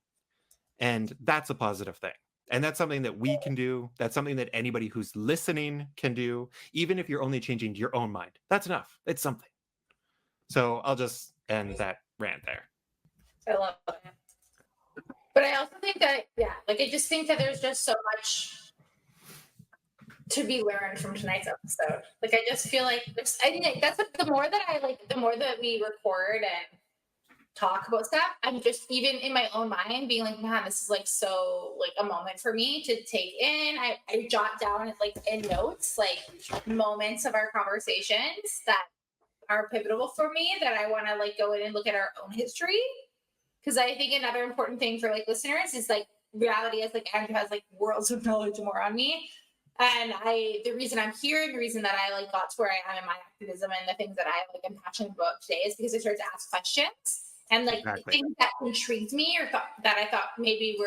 Speaker 1: And that's a positive thing. And that's something that we can do. That's something that anybody who's listening can do. Even if you're only changing your own mind, that's enough. It's something. So I'll just end that rant there.
Speaker 2: I love it. But I also think that, I just think that there's just so much to be learned from tonight's episode. Like, I just feel like I think that's what, the more that we record and talk about stuff, I'm just, even in my own mind, being like, man, this is like so like a moment for me to take in. I jot down like in notes, like moments of our conversations that are pivotal for me, that I want to like go in and look at our own history. Because I think another important thing for like listeners is like reality is like Andrew has like worlds of knowledge more on me. And the reason I'm here and the reason that I like got to where I am in my activism and the things that I like am passionate about today is because I started to ask questions and like things that intrigued me or that I thought maybe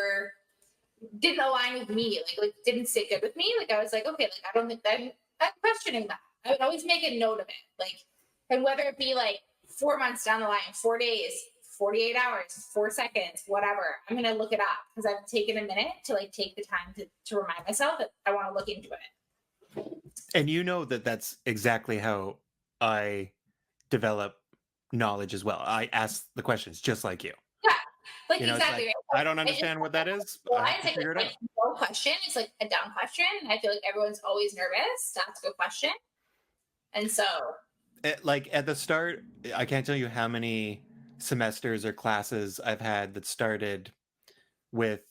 Speaker 2: didn't align with me, like didn't sit good with me. Like I was like, okay, like I don't think that I'm questioning that. I would always make a note of it. Like, and whether it be like 4 months down the line, 4 days, 48 hours, 4 seconds, whatever, I'm going to look it up because I've taken a minute to like take the time to remind myself that I want to look into it.
Speaker 1: And that's exactly how I develop knowledge as well. I ask the questions just like you.
Speaker 2: Yeah, like exactly.
Speaker 1: Like, I don't understand what that is. I have to figure it out.
Speaker 2: No question is like a dumb question. I feel like everyone's always nervous to ask a question. And so
Speaker 1: like at the start, I can't tell you how many semesters or classes I've had that started with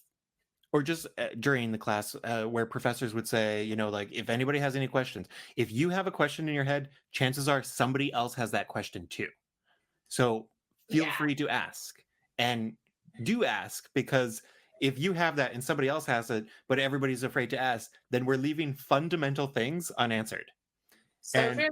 Speaker 1: or just during the class where professors would say, you know, like, if anybody has any questions, if you have a question in your head, chances are somebody else has that question too. So feel
Speaker 2: Yeah.
Speaker 1: free to ask, and do ask, because if you have that and somebody else has it, but everybody's afraid to ask, then we're leaving fundamental things unanswered.
Speaker 2: So
Speaker 1: And
Speaker 2: true.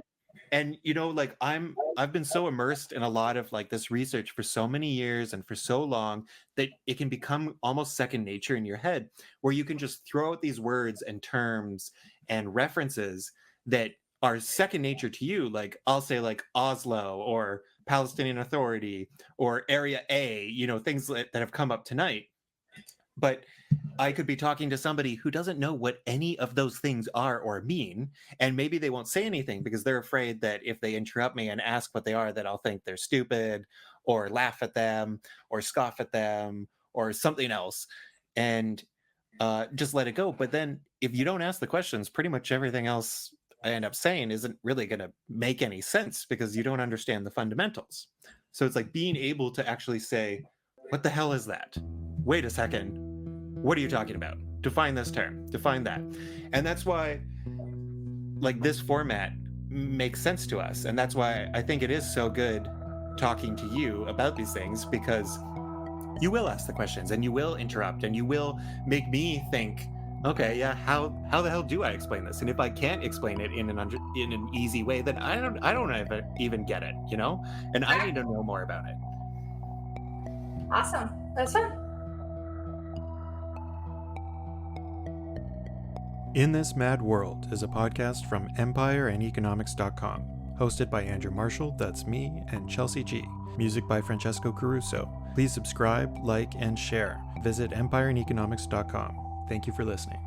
Speaker 1: and you know, like, I've been so immersed in a lot of like this research for so many years and for so long that it can become almost second nature in your head, where you can just throw out these words and terms and references that are second nature to you. Like, I'll say like Oslo or Palestinian Authority or Area A, you know, things that have come up tonight. But I could be talking to somebody who doesn't know what any of those things are or mean, and maybe they won't say anything because they're afraid that if they interrupt me and ask what they are, that I'll think they're stupid or laugh at them or scoff at them or something else, and just let it go. But then if you don't ask the questions, pretty much everything else I end up saying isn't really going to make any sense because you don't understand the fundamentals. So it's like being able to actually say, what the hell is that? Wait a second. What are you talking about? Define this term, define that. And that's why, like, this format makes sense to us. And that's why I think it is so good talking to you about these things, because you will ask the questions and you will interrupt and you will make me think, okay, yeah, how the hell do I explain this? And if I can't explain it in an easy way, then I don't even get it, you know? And I need to know more about it.
Speaker 2: Awesome. That's fun.
Speaker 1: In This Mad World is a podcast from empireandeconomics.com, hosted by Andrew Marshall, that's me, and Chelsey G. Music by Francesco Caruso. Please subscribe, like, and share. Visit empireandeconomics.com. Thank you for listening.